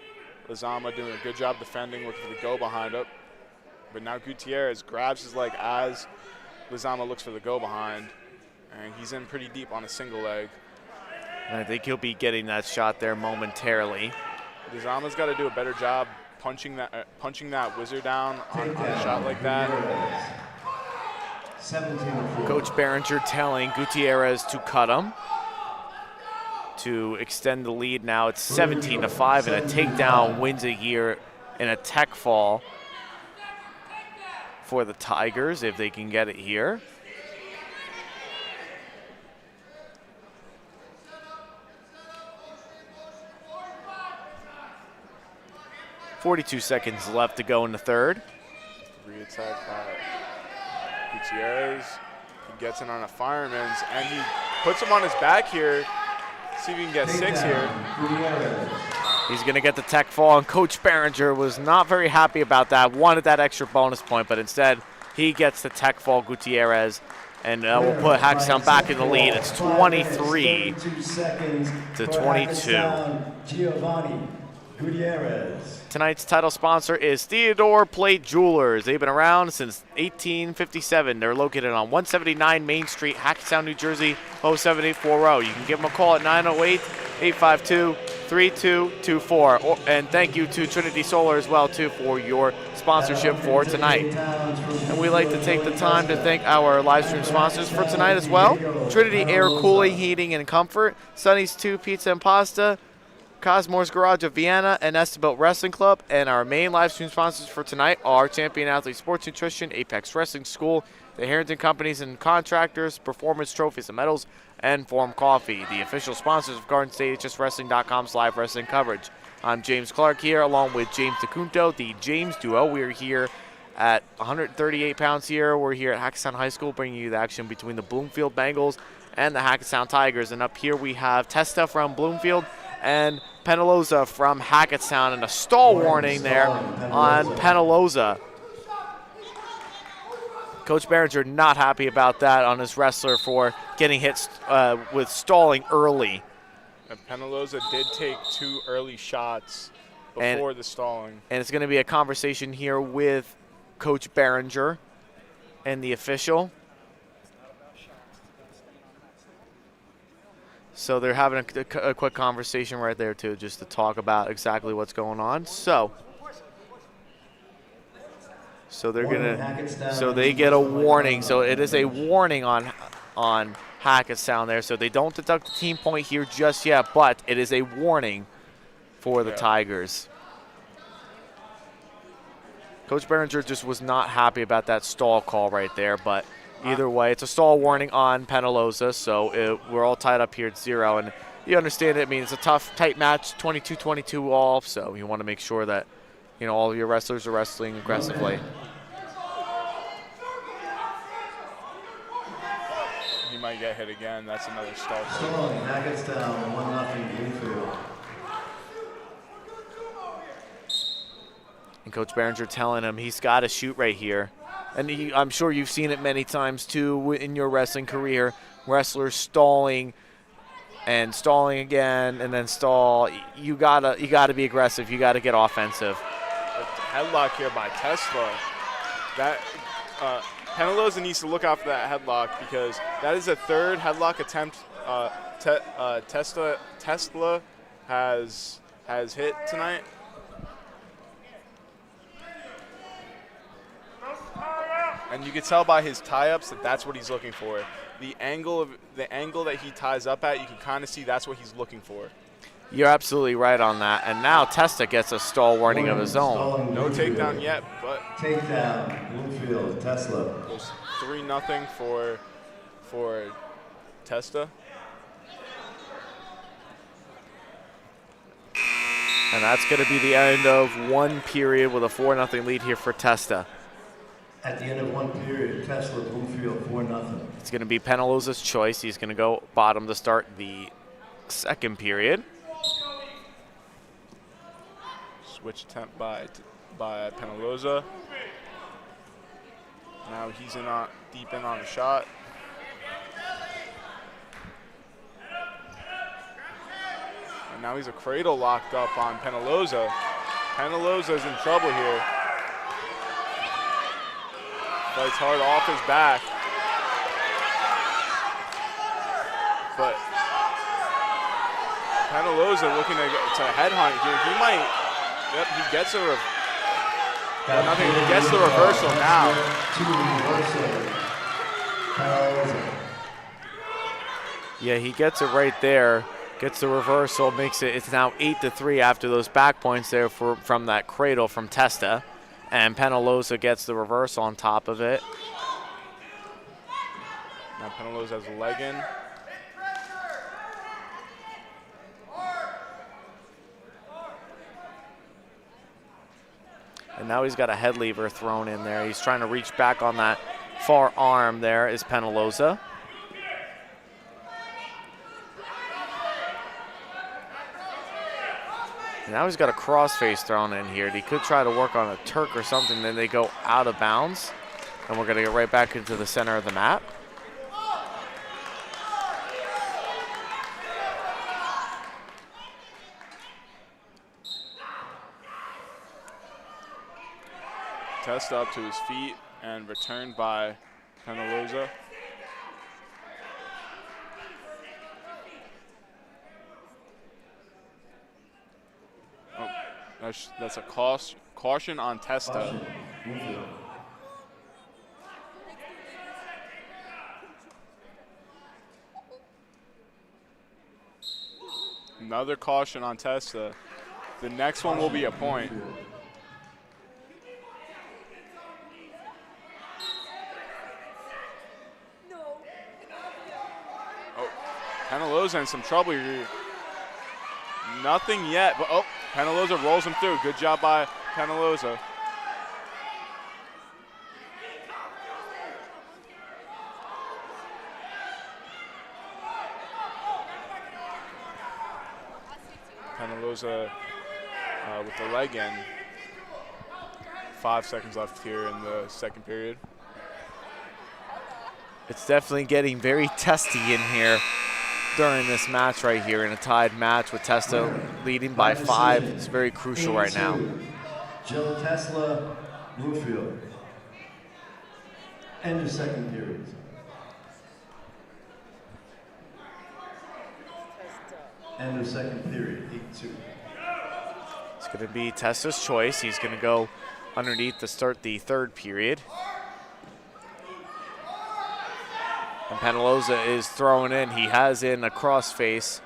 Lizama doing a good job defending, looking for the go behind up. But now Gutierrez grabs his leg as Lizama looks for the go behind, and he's in pretty deep on a single leg. And I think he'll be getting that shot there momentarily. Lizama's got to do a better job punching that wizard down on a shot like that. 17-4. Coach Behringer telling Gutierrez to cut him to extend the lead. Now it's 17-5, and a takedown wins it here in a tech fall for the Tigers if they can get it here. .42 seconds left to go in the third. Re-attack by Gutierrez. He gets in on a fireman's, and he puts him on his back here. See if he can get 6 here. He's going to get the tech fall, and Coach Behringer was not very happy about that. Wanted that extra bonus point, but instead he gets the tech fall, Gutierrez, and we'll put Hackettstown back in the lead. It's 23 to 22. Giovanni Gutierrez. Tonight's title sponsor is Theodore Plate Jewelers. They've been around since 1857. They're located on 179 Main Street, Hackettstown, New Jersey, 07840. You can give them a call at 908-852-3224. And thank you to Trinity Solar as well, too, for your sponsorship for tonight. And we'd like to take the time to thank our live stream sponsors for tonight as well. Trinity Air Cooling, Heating, and Comfort, Sonny's 2 Pizza and Pasta, Cosmore's Garage of Vienna, and Estabelt Wrestling Club. And our main live stream sponsors for tonight are Champion Athlete Sports Nutrition, Apex Wrestling School, the Harrington Companies and Contractors, Performance Trophies and Medals, and Form Coffee, the official sponsors of GardenStateHSWrestling.com's live wrestling coverage. I'm James Clarke here, along with James Dacunto, the James Duo. We're here at 138 pounds here. We're here at Hackettstown High School, bringing you the action between the Bloomfield Bengals and the Hackettstown Tigers. And up here we have Testa from Bloomfield and Penaloza from Hackettstown, and a stall warning there on Penaloza. Coach Behringer not happy about that on his wrestler for getting hit with stalling early. And Penaloza did take 2 early shots before the stalling. And it's going to be a conversation here with Coach Behringer and the official. So they're having a quick conversation right there, too, just to talk about exactly what's going on. So they're gonna. So they get a warning. So it is a warning on Hackettstown there. So they don't deduct the team point here just yet, but it is a warning for the Tigers. Coach Behringer just was not happy about that stall call right there, but either way, it's a stall warning on Penaloza, so we're all tied up here at 0. And you understand it. I mean, it's a tough, tight match, 22-22 all, so you want to make sure that, you know, all of your wrestlers are wrestling aggressively. He might get hit again. That's another stall. Stalling, Hackettstown, 1-0 Bloomfield. And Coach Behringer telling him he's got to shoot right here. And I'm sure you've seen it many times, too, in your wrestling career. Wrestlers stalling and stalling again and then stall. You gotta be aggressive. You got to get offensive. A headlock here by Tesla. That Penaloza needs to look out for that headlock because that is a 3rd headlock attempt Tesla has hit tonight. And you can tell by his tie-ups that that's what he's looking for. The angle that he ties up at, you can kind of see that's what he's looking for. You're absolutely right on that. And now Testa gets a stall warning of his own. No takedown yet, but takedown, Bloomfield, Tesla. Goes 3-0 for Testa. And that's going to be the end of 1 period with a 4-0 lead here for Testa. At the end of 1 period, Tesla, Bloomfield, 4-0. It's going to be Penaloza's choice. He's going to go bottom to start the 2nd period. Switch attempt by Penaloza. Now he's deep in on a shot. And now he's a cradle locked up on Penaloza. Penaloza's in trouble here. Fights hard off his back. But Penaloza looking to headhunt here. He might, he gets he gets the reversal now. Yeah, he gets it right there. Gets the reversal, makes it, it's now 8-3 after those back points there from that cradle from Testa. And Penaloza gets the reversal on top of it. Now Penaloza has a leg in. And now he's got a head lever thrown in there. He's trying to reach back on that far arm there is Penaloza. Now he's got a crossface thrown in here. He could try to work on a Turk or something, then they go out of bounds. And we're gonna get right back into the center of the mat. Testa up to his feet and returned by Penaloza. Oh, that's a caution on Testa. Another caution on Testa. The next one will be a point. Penaloza in some trouble here. Nothing yet, but oh, Penaloza rolls him through. Good job by Penaloza. Penaloza with the leg in. 5 seconds left here in the second period. It's definitely getting very testy in here during this match right here, in a tied match with Testa leading by 5. It's very crucial right now. Jill Tesla, Bloomfield. End of second period. End of second period, 8-2. It's going to be Testa's choice. He's going to go underneath to start the third period. And Penaloza is throwing in. He has in a crossface,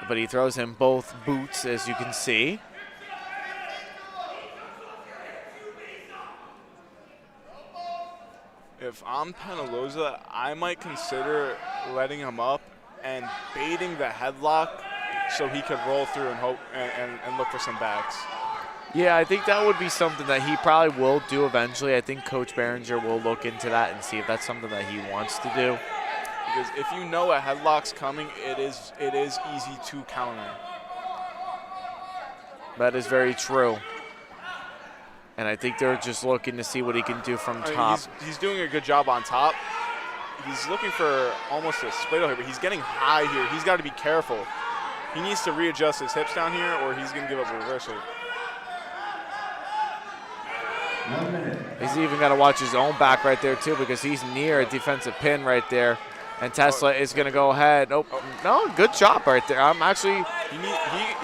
but he throws in both bouts, as you can see. If I'm Penaloza, I might consider letting him up and baiting the headlock so he could roll through and hope and look for some backs. Yeah, I think that would be something that he probably will do eventually. I think Coach Behringer will look into that and see if that's something that he wants to do. Because if you know a headlock's coming, it is easy to counter. That is very true. And I think they're just looking to see what he can do from top. He's doing a good job on top. He's looking for almost a split here, but he's getting high here. He's got to be careful. He needs to readjust his hips down here, or he's going to give up a reversal. He's even got to watch his own back right there, too, because he's near a defensive pin right there. And Tesla is going to go ahead. Oh, no, good job right there. I'm actually. He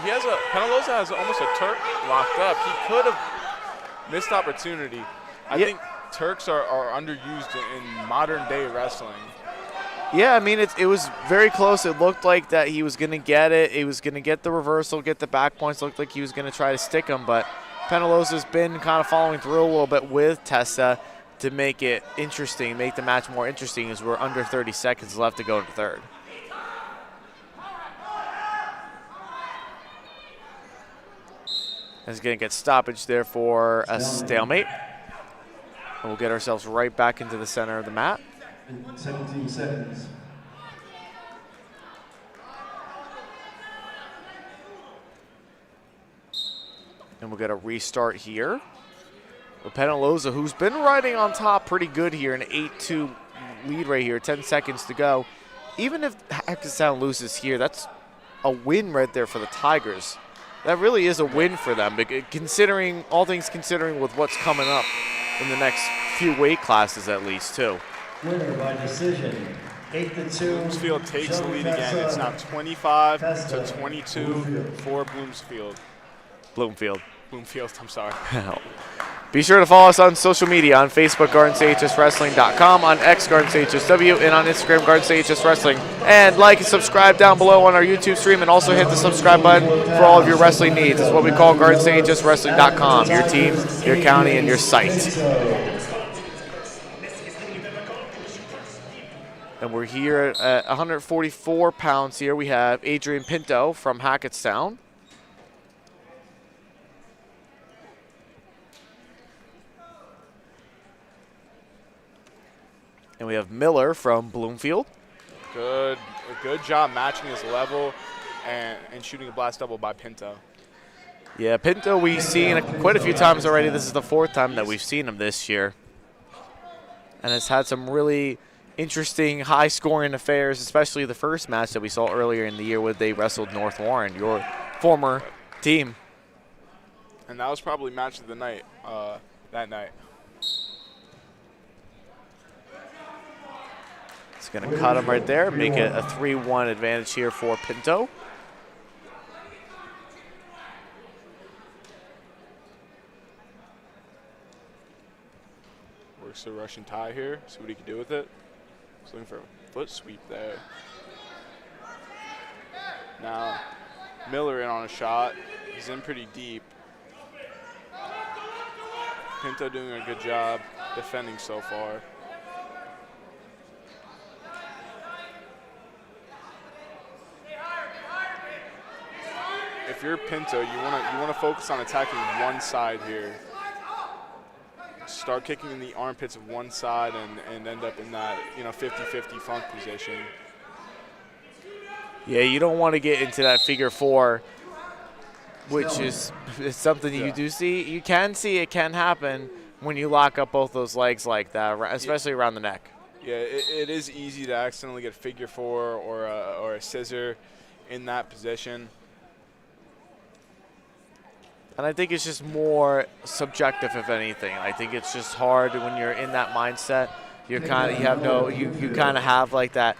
has a. Penaloza has almost a Turk locked up. He could have missed opportunity. I think Turks are underused in modern day wrestling. Yeah, I mean, it was very close. It looked like that he was going to get it. He was going to get the reversal, get the back points. Looked like he was going to try to stick him, but Penaloza's been kind of following through a little bit with Tessa to make it interesting, make the match more interesting, as we're under 30 seconds left to go to third. He's going to get stoppage there for a stalemate. And we'll get ourselves right back into the center of the mat. 17 seconds. And we'll get a restart here. With Penaloza, who's been riding on top pretty good here, an 8-2 lead right here, 10 seconds to go. Even if Hackettstown loses here, that's a win right there for the Tigers. That really is a win for them, considering all things considering with what's coming up in the next few weight classes at least, too. Winner by decision, 8-2. Bloomfield takes the lead again. It's now 25-22 for Bloomfield. Bloomfield, I'm sorry. Be sure to follow us on social media, on Facebook, GardensCHSWrestling.com, on X, GardensCHSW, and on Instagram, GardensCHSWrestling. And like and subscribe down below on our YouTube stream, and also hit the subscribe button for all of your wrestling needs. It's what we call GardensCHSWrestling.com, your team, your county, and your site. And we're here at 144 pounds here. We have Adrian Pinto from Hackettstown. And we have Miller from Bloomfield. Good job matching his level and shooting a blast double by Pinto. Yeah, Pinto we've seen quite a few times already. This is the 4th time that we've seen him this year. And has had some really interesting high-scoring affairs, especially the first match that we saw earlier in the year where they wrestled North Warren, your former team. And that was probably match of the night that night. It's going to cut him right there, make it a 3-1 advantage here for Pinto. Works the Russian tie here, see what he can do with it. He's looking for a foot sweep there. Now, Miller in on a shot. He's in pretty deep. Pinto doing a good job defending so far. If you're Pinto, you wanna focus on attacking one side here. Start kicking in the armpits of one side and end up in that 50-50 funk position. Yeah, you don't want to get into that figure 4, which is something you do see. You can see it can happen when you lock up both those legs like that, especially around the neck. Yeah, it is easy to accidentally get figure 4 or a scissor in that position. And I think it's just more subjective, if anything. I think it's just hard when you're in that mindset. You kind of have like that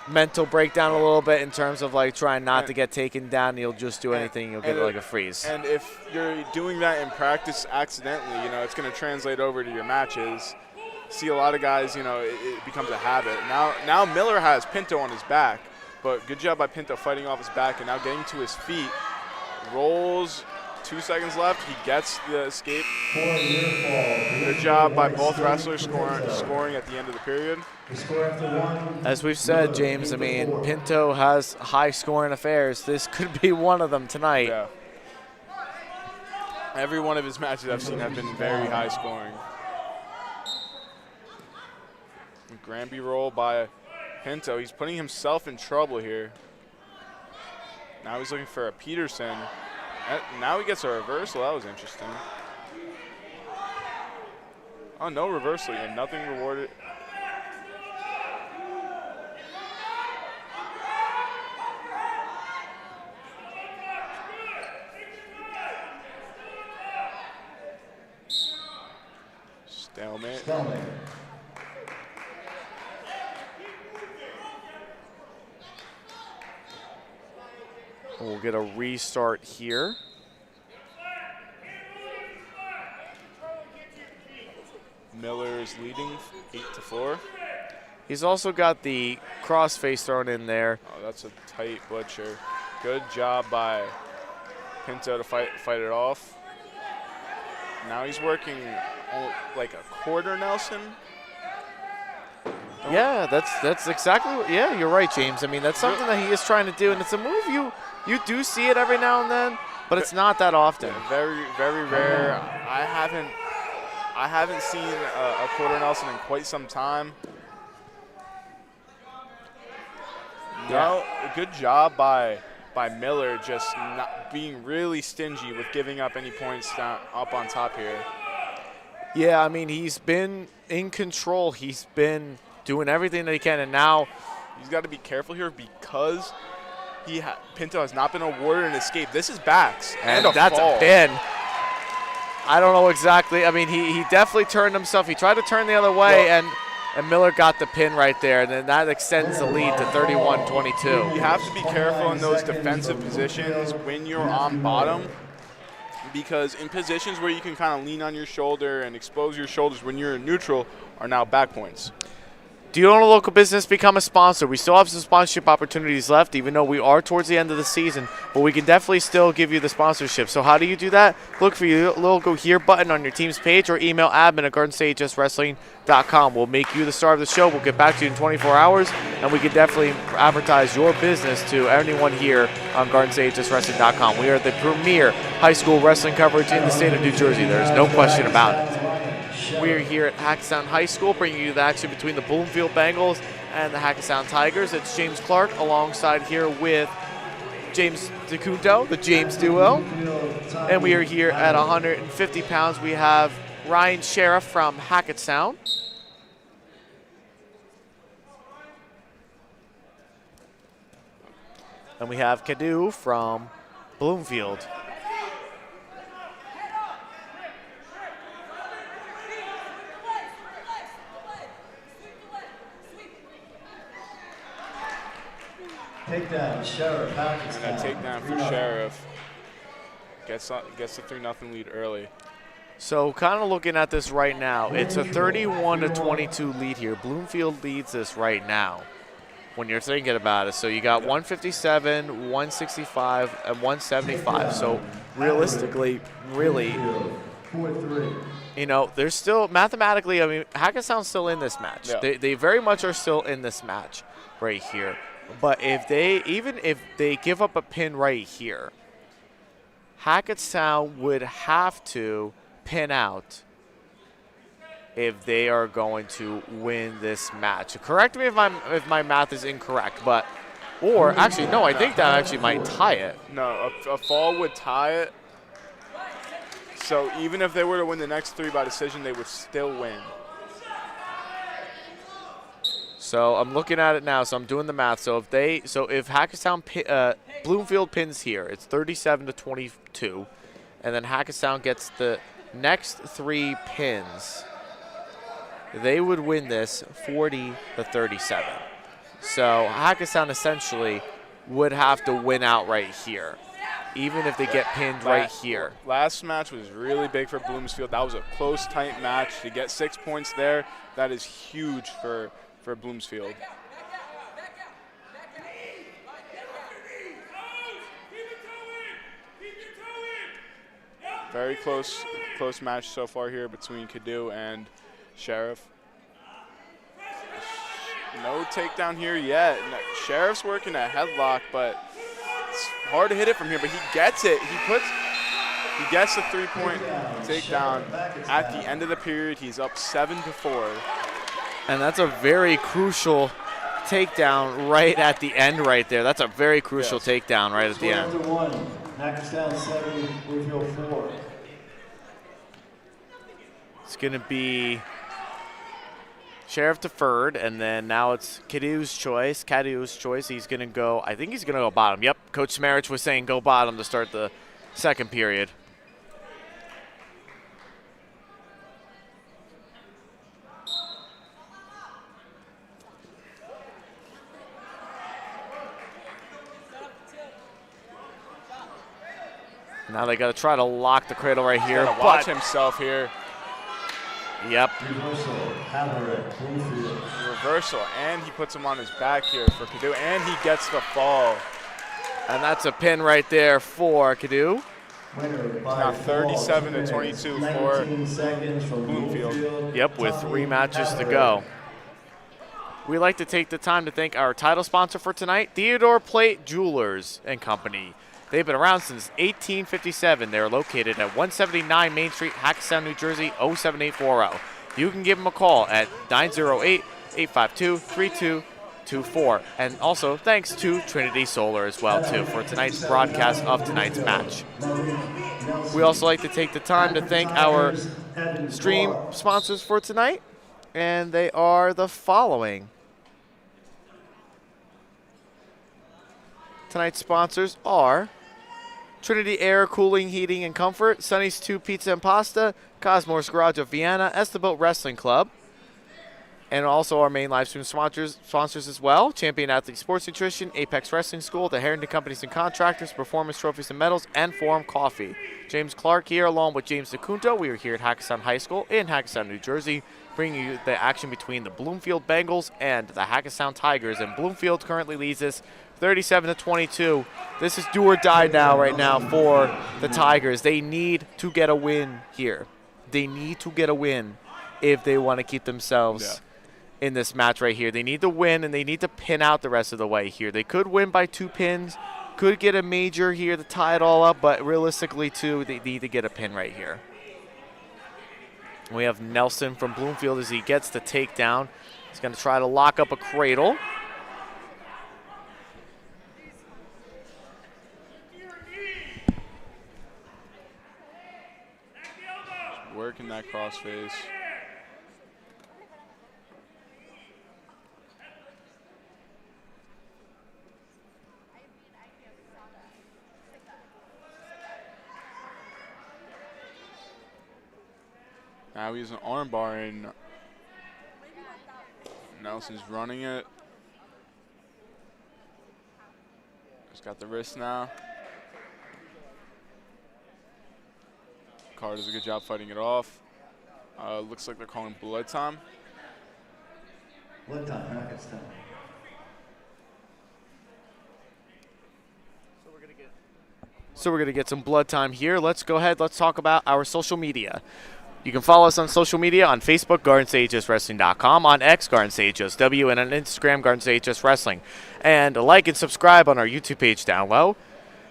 mental breakdown a little bit in terms of like trying not to get taken down. You'll just do anything. You'll get like a freeze. And if you're doing that in practice accidentally, it's going to translate over to your matches. See a lot of guys, it becomes a habit. Now Miller has Pinto on his back, but good job by Pinto fighting off his back and now getting to his feet. Rolls. 2 seconds left. He gets the escape. Good job by both wrestlers scoring at the end of the period. As we've said, James, I mean, Pinto has high-scoring affairs. This could be one of them tonight. Yeah. Every one of his matches I've seen have been very high-scoring. Granby roll by Pinto. He's putting himself in trouble here. Now he's looking for a Peterson. Now he gets a reversal. That was interesting. Oh, no reversal and nothing rewarded. Stalemate. We'll get a restart here. Miller is leading 8-4. He's also got the crossface thrown in there. Oh, that's a tight butcher. Good job by Pinto to fight it off. Now he's working like a quarter Nelson. Yeah, that's exactly what, yeah, you're right, James. I mean, that's something that he is trying to do, and it's a move you do see it every now and then, but it's not that often. Yeah, very, very rare. I haven't seen a quarter Nelson in quite some time. No, good job by Miller, just not being really stingy with giving up any points up on top here. Yeah, I mean, he's been in control. He's been doing everything that he can, and now he's got to be careful here because Pinto has not been awarded an escape. This is backs and that's fall. A pin. I don't know exactly. I mean, he definitely turned himself. He tried to turn the other way, and Miller got the pin right there, and then that extends the lead to 31-22. You have to be careful in those defensive positions when you're on bottom, because in positions where you can kind of lean on your shoulder and expose your shoulders when you're in neutral are now back points. Do you own a local business? Become a sponsor. We still have some sponsorship opportunities left, even though we are towards the end of the season, but we can definitely still give you the sponsorship. So how do you do that? Look for your logo here button on your team's page or email admin@GardenStateJustWrestling.com. We'll make you the star of the show. We'll get back to you in 24 hours, and we can definitely advertise your business to anyone here on GardenStateJustWrestling.com. We are the premier high school wrestling coverage in the state of New Jersey. There's no question about it. We're here at Hackettstown High School, bringing you the action between the Bloomfield Bengals and the Hackettstown Tigers. It's James Clarke alongside here with James Dacunto, the James duo. And we are here at 150 pounds. We have Ryan Sheriff from Hackettstown. And we have Cadu from Bloomfield. Takedown, Sheriff, Hackettstown. And a takedown for Sheriff. Gets the 3-0 lead early. So kind of looking at this right now, it's a 31-22 lead here. Bloomfield leads this right now when you're thinking about it. So you got 157, 165, and 175. So realistically, really, you know, there's still, mathematically, I mean, Hackettstown's still in this match. Yeah. They very much are still in this match right here. But even if they give up a pin right here, Hackettstown would have to pin out if they are going to win this match. Correct me if my math is incorrect, but or actually no, I think that actually might tie it. No, a fall would tie it. So even if they were to win the next 3 by decision, they would still win. So I'm looking at it now. So I'm doing the math. So if Hackettstown Bloomfield pins here, it's 37-22, and then Hackettstown gets the next 3 pins, they would win this 40-37. So Hackettstown essentially would have to win out right here, even if they get pinned right here. Last match was really big for Bloomfield. That was a close, tight match. To get 6 points there, that is huge for Bloomfield. Very close match so far here between Cadu and Sheriff. No takedown here yet. Sheriff's working a headlock, but it's hard to hit it from here, but he gets it. He gets the 3-point takedown at the end of the period. He's up 7-4. And that's a very crucial takedown right at the end right there. That's a very crucial takedown right at the end. Hackettstown 7, Bloomfield 4. It's going to be Sheriff deferred, and then now it's Cadu's choice. He's going to go, I think he's going to go bottom. Yep, Coach Smarich was saying go bottom to start the second period. Now they got to try to lock the cradle right here. Watch himself here. Yep. Reversal, and he puts him on his back here for Cadu, and he gets the fall. And that's a pin right there for Cadu. Now 37-22 for Bloomfield. Yep, with 3 matches to go. We'd like to take the time to thank our title sponsor for tonight, Theodore Plate Jewelers and Company. They've been around since 1857. They're located at 179 Main Street, Hackettstown, New Jersey, 07840. You can give them a call at 908-852-3224. And also thanks to Trinity Solar as well, too, for tonight's broadcast of tonight's match. We also like to take the time to thank our stream sponsors for tonight, and they are the following. Tonight's sponsors are Trinity Air, Cooling, Heating, and Comfort, Sunny's 2 Pizza and Pasta, Cosmore's Garage of Vienna, Esterbelt Wrestling Club, and also our main live stream sponsors as well, Champion Athlete Sports Nutrition, Apex Wrestling School, the Harrington Companies and Contractors, Performance Trophies and Medals, and Forum Coffee. James Clarke here along with James Dacunto. We are here at Hackettstown High School in Hackettstown, New Jersey, bringing you the action between the Bloomfield Bengals and the Hackettstown Tigers, and Bloomfield currently leads this 37-22. This is do or die right now for the Tigers. They need to get a win here. They need to get a win if they want to keep themselves in this match right here. They need to win, and they need to pin out the rest of the way here. They could win by 2 pins, could get a major here to tie it all up, but realistically, too, they need to get a pin right here. We have Nelson from Bloomfield as he gets the takedown. He's going to try to lock up a cradle. working that crossface. Now he's an arm bar and Nelson's running it. He's got the wrist now. Carr does a good job fighting it off. Looks like they're calling blood time. Blood time, Hackettstown. So we're going to get some blood time here. Let's go ahead. Let's talk about our social media. You can follow us on social media on Facebook, GardensAHSWrestling.com, on X, GardensAHSW, and on Instagram, GardensAHSWrestling. And like and subscribe on our YouTube page down low.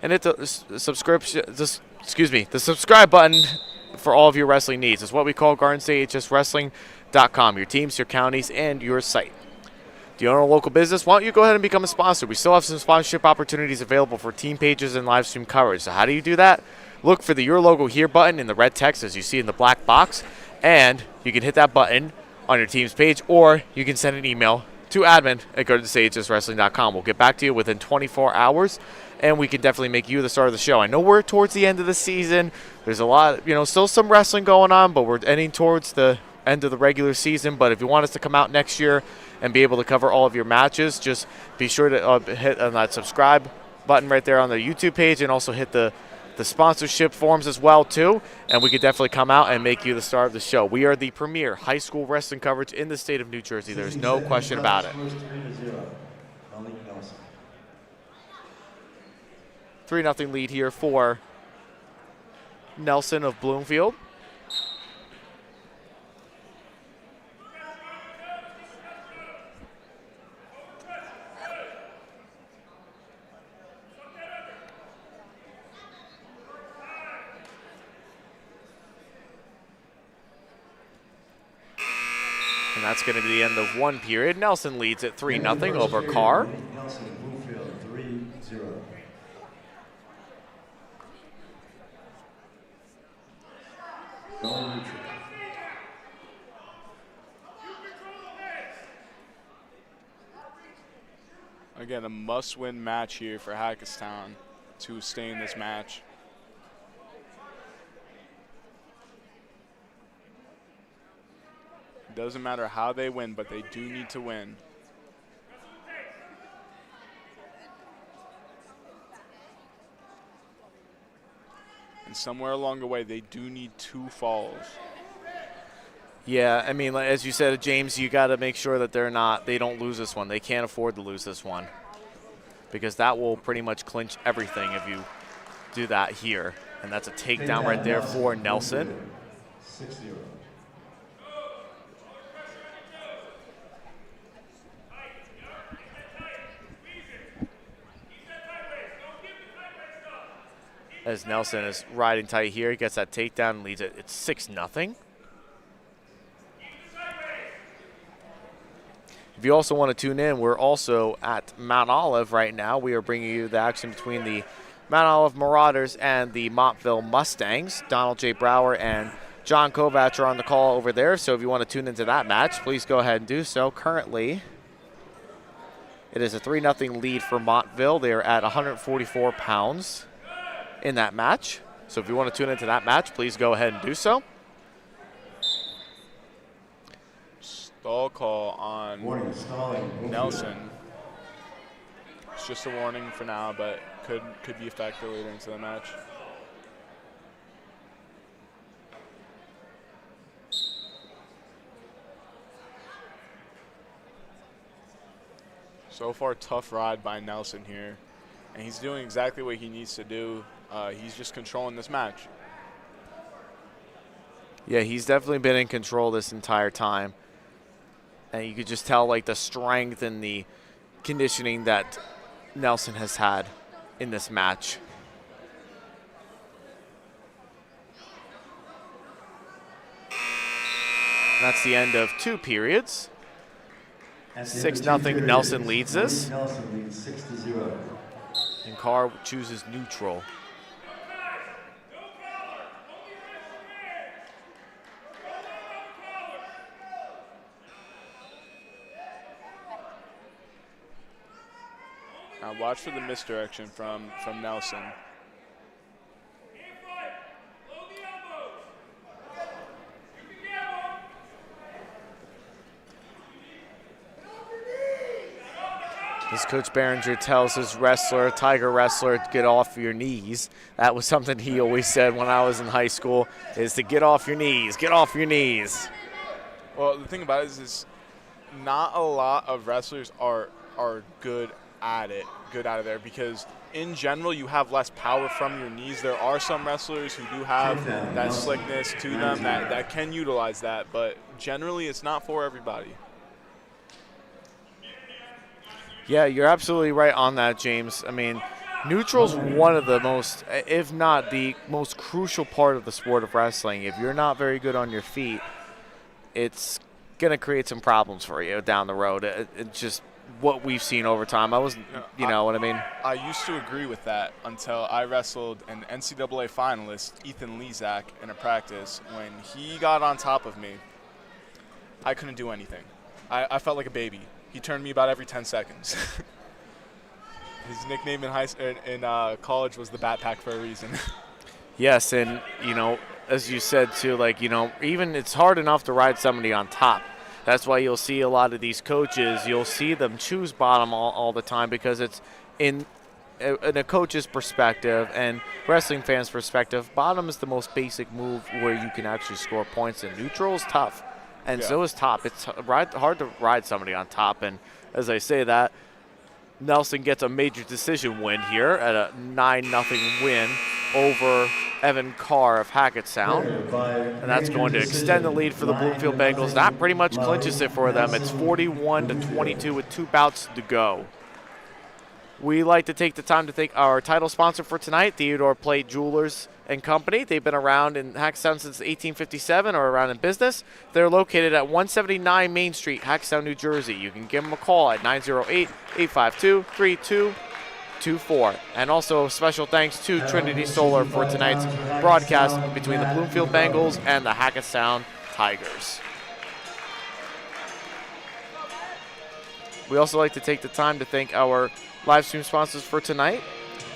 And hit the subscribe button for all of your wrestling needs. It's what we call GardensAHSWrestling.com, your teams, your counties, and your site. Do you own a local business? Why don't you go ahead and become a sponsor? We still have some sponsorship opportunities available for team pages and live stream coverage. So how do you do that? Look for the Your Logo Here button in the red text as you see in the black box, and you can hit that button on your team's page, or you can send an email to admin@GardensAHSWrestling.com. We'll get back to you within 24 hours, and we can definitely make you the star of the show. I know we're towards the end of the season. There's a lot, still some wrestling going on, but we're ending towards the end of the regular season. But if you want us to come out next year and be able to cover all of your matches, just be sure to hit on that subscribe button right there on the YouTube page, and also hit the sponsorship forms as well too, and we could definitely come out and make you the star of the show. We are the premier high school wrestling coverage in the state of New Jersey. There's no question about it. 3-0 lead here for Nelson of Bloomfield. And that's going to be the end of one period. Nelson leads at 3-0 over Carr. Nelson, Bloomfield, 3-0. Going neutral. Again, a must-win match here for Hackettstown to stay in this match. Doesn't matter how they win, but they do need to win. And somewhere along the way, they do need 2 falls. Yeah, I mean, as you said, James, you got to make sure that they don't lose this one. They can't afford to lose this one, because that will pretty much clinch everything if you do that here. And that's a takedown right there for Nelson. 6-0. As Nelson is riding tight here, he gets that takedown and leads it. It's 6-0. If you also want to tune in, we're also at Mount Olive right now. We are bringing you the action between the Mount Olive Marauders and the Montville Mustangs. Donald J. Brower and John Kovach are on the call over there. So if you want to tune into that match, please go ahead and do so. Currently, it is a 3-0 lead for Montville. They are at 144 pounds in that match. So if you want to tune into that match, please go ahead and do so. Stall call on Warning, stalling. Nelson. It's just a warning for now, but could be a factor later into the match. So far, tough ride by Nelson here. And he's doing exactly what he needs to do. He's just controlling this match. Yeah, he's definitely been in control this entire time. And you could just tell, like, the strength and the conditioning that Nelson has had in this match. And that's the end of 2 periods. 6-0, Nelson leads this. Nelson leads 6-0. And Carr chooses neutral. Now watch for the misdirection from Nelson. As Coach Behringer tells his Tiger wrestler, to get off your knees. That was something he always said when I was in high school, is to get off your knees, get off your knees. Well, the thing about it is not a lot of wrestlers are good out of there, because in general you have less power from your knees. There are some wrestlers who do have that slickness to them that can utilize that, but generally it's not for everybody. Yeah, you're absolutely right on that, James. I mean, neutral's one of the most, if not the most crucial part of the sport of wrestling. If you're not very good on your feet, it's going to create some problems for you down the road. It's just what we've seen over time. You know what I mean? I used to agree with that until I wrestled an NCAA finalist, Ethan Lezak, in a practice. When he got on top of me, I couldn't do anything. I felt like a baby. He turned me about every 10 seconds. His nickname in college was the Bat Pack for a reason. Yes, and, you know, as you said, too, like, you know, even it's hard enough to ride somebody on top. That's why you'll see a lot of these coaches, you'll see them choose bottom all the time, because it's in a coach's perspective and wrestling fans' perspective, bottom is the most basic move where you can actually score points, and neutral is tough. And so is top. It's hard to ride somebody on top. And as I say that, Nelson gets a major decision win here at a 9-0 win over Evan Carr of Hackettstown. And that's going to extend the lead for the Bloomfield Bengals. That pretty much clinches it for them. It's 41-22 with 2 bouts to go. We like to take the time to thank our title sponsor for tonight, Theodore Plate Jewelers and Company. They've been around in Hackettstown since 1857, or around in business. They're located at 179 Main Street, Hackettstown, New Jersey. You can give them a call at 908-852-3224. And also special thanks to Trinity Solar for tonight's broadcast between the Bloomfield Bengals and the Hackettstown Tigers. We also like to take the time to thank our live stream sponsors for tonight: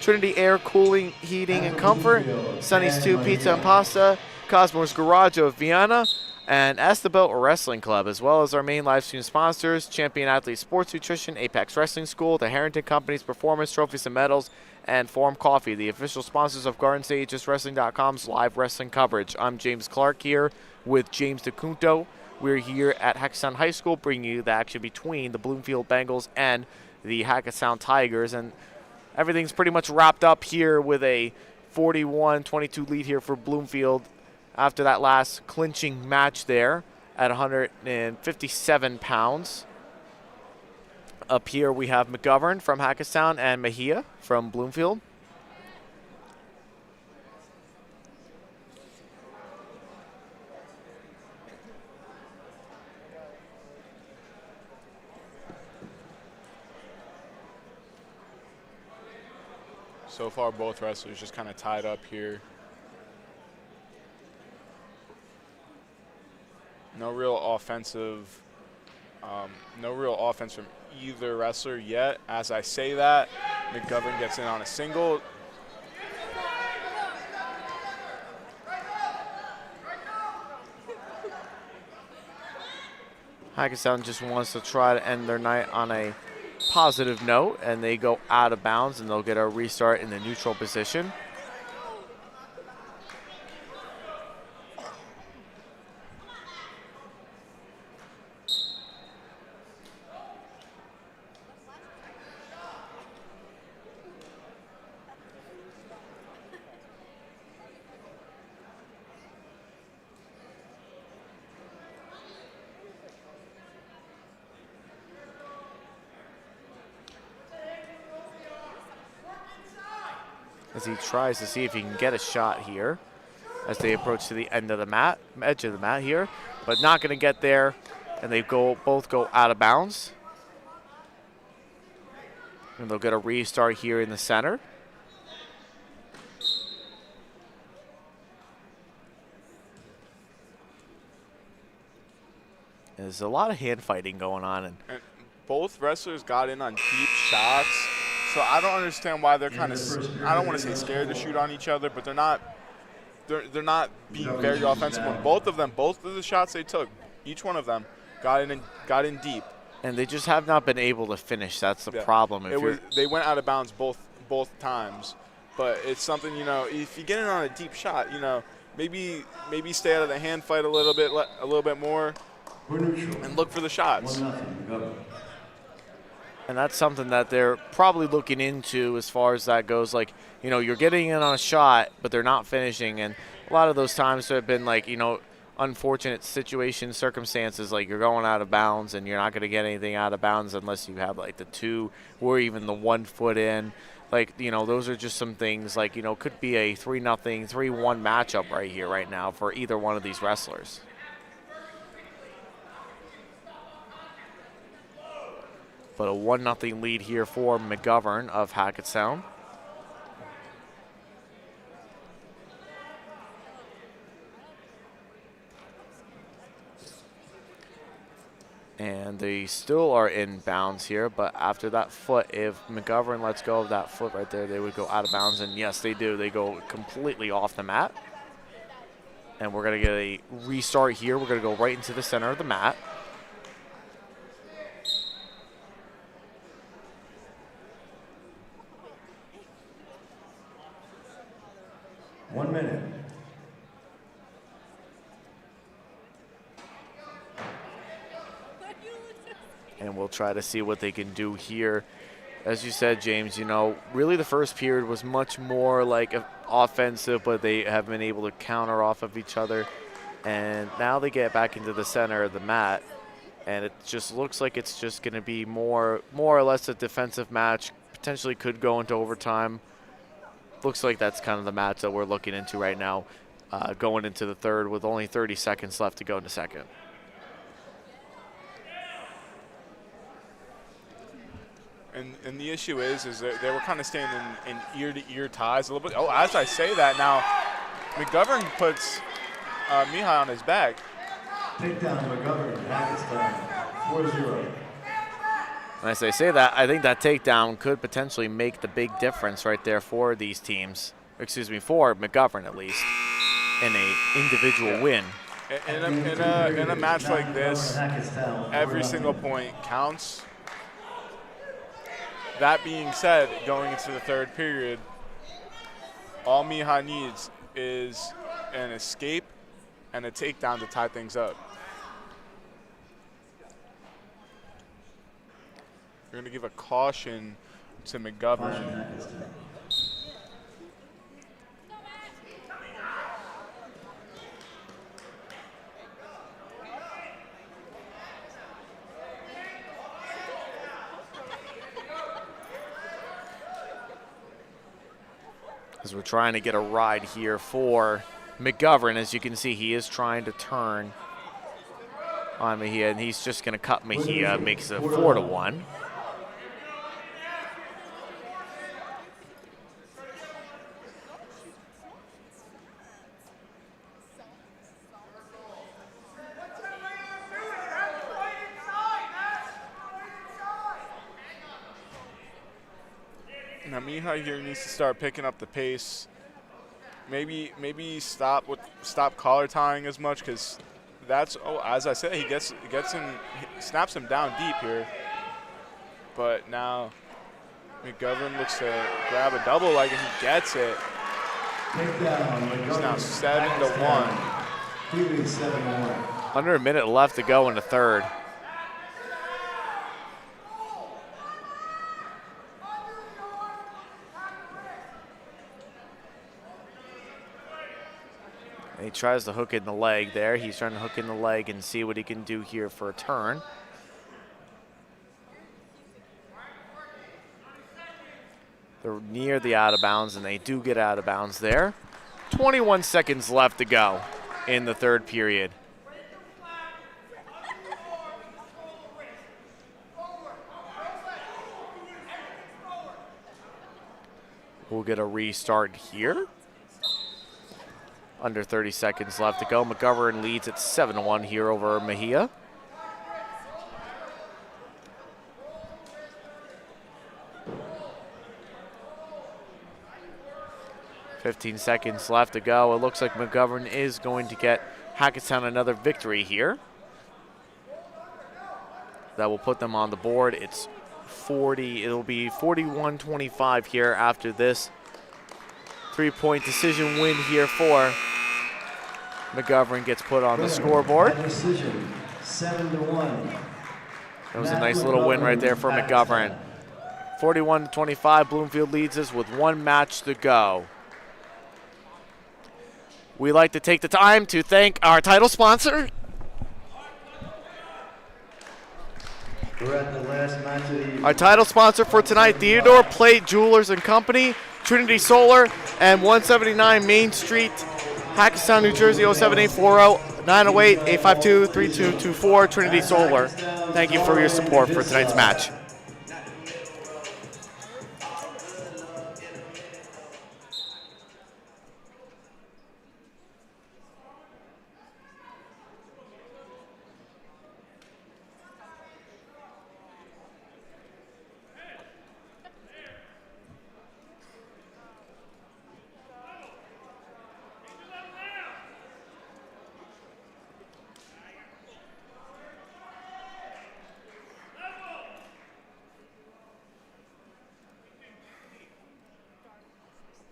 Trinity Air Cooling, Heating, and Comfort, Sonny's 2 Pizza and Pasta, Cosmore's Garage of Vienna, and Estabelt Wrestling Club, as well as our main live stream sponsors: Champion Athlete Sports Nutrition, Apex Wrestling School, the Harrington Company's Performance Trophies and Medals, and Forum Coffee, the official sponsors of GardenStateHSWrestling.com's live wrestling coverage. I'm James Clarke here with James Dacunto. We're here at Hackettstown High School, bringing you the action between the Bloomfield Bengals and the Hackettstown Tigers, and everything's pretty much wrapped up here with a 41-22 lead here for Bloomfield after that last clinching match there at 157 pounds. Up here we have McGovern from Hackettstown and Mejia from Bloomfield. So far, both wrestlers just kind of tied up here. No real offense from either wrestler yet. As I say that, McGovern gets in on a single. Hackettstown just wants to try to end their night on a positive note, and they go out of bounds, and they'll get a restart in the neutral position. As he tries to see if he can get a shot here as they approach to the end of the mat, edge of the mat here, but not going to get there, and they both go out of bounds. And they'll get a restart here in the center. There's a lot of hand fighting going on. And both wrestlers got in on deep shots. So I don't understand why they're kind of, I don't want to say scared to shoot on each other, but they're not being very offensive. When both of the shots they took, each one of them got in deep. And they just have not been able to finish. That's the problem. They went out of bounds both times. But it's something, if you get in on a deep shot, maybe stay out of the hand fight a little bit more and look for the shots. And that's something that they're probably looking into as far as that goes. Like, you're getting in on a shot, but they're not finishing. And a lot of those times there have been, like, unfortunate situations, circumstances, like you're going out of bounds and you're not going to get anything out of bounds unless you have, like, the 2 or even the 1 foot in. Like, those are just some things, like, could be a 3-0, 3-1 matchup right here, right now for either one of these wrestlers. But a 1-0 lead here for McGovern of Hackettstown. And they still are in bounds here, but after that foot, if McGovern lets go of that foot right there, they would go out of bounds, and yes, they do. They go completely off the mat. And we're going to get a restart here. We're going to go right into the center of the mat. One minute. And we'll try to see what they can do here. As you said, James, really the first period was much more like offensive, but they have been able to counter off of each other. And now they get back into the center of the mat, and it just looks like it's just going to be more or less a defensive match. Potentially could go into overtime. Looks like that's kind of the match that we're looking into right now, going into the third with only 30 seconds left to go in the second. And the issue is that they were kind of staying in ear-to-ear ties a little bit. Oh, as I say that now, McGovern puts Mihai on his back. Takedown McGovern, Hackettstown, 4-0. And as I say that, I think that takedown could potentially make the big difference right there for these teams. Excuse me, for McGovern at least, in a individual win. In a match like this, every single point counts. That being said, going into the third period, all Mihai needs is an escape and a takedown to tie things up. We're going to give a caution to McGovern. As we're trying to get a ride here for McGovern. As you can see, he is trying to turn on Mejia, and he's just going to cut Mejia, makes it 4-1. Now Mihai here needs to start picking up the pace. Maybe stop collar tying as much, because that's, as I said, he snaps him down deep here. But now McGovern looks to grab a double leg, and he gets it. It's now 7-1. 7-1. Under a minute left to go in the third. He tries to hook in the leg there. He's trying to hook in the leg and see what he can do here for a turn. They're near the out of bounds, and they do get out of bounds there. 21 seconds left to go in the third period. We'll get a restart here. Under 30 seconds left to go. McGovern leads at 7-1 here over Mejia. 15 seconds left to go. It looks like McGovern is going to get Hackettstown another victory here. That will put them on the board. It's 40. It'll be 41-25 here after this 3-point decision win here for McGovern gets put on the scoreboard. Decision, 7-1. That was a nice little win right there for McGovern. 41-25, Bloomfield leads us with 1 match to go. We like to take the time to thank our title sponsor. We're at the last match of the evening. Our title sponsor for tonight, Theodore Plate Jewelers and Company, Trinity Solar, and 179 Main Street, Hackettstown, New Jersey, 07840 908-852-3224, Trinity Solar. Thank you for your support for tonight's match.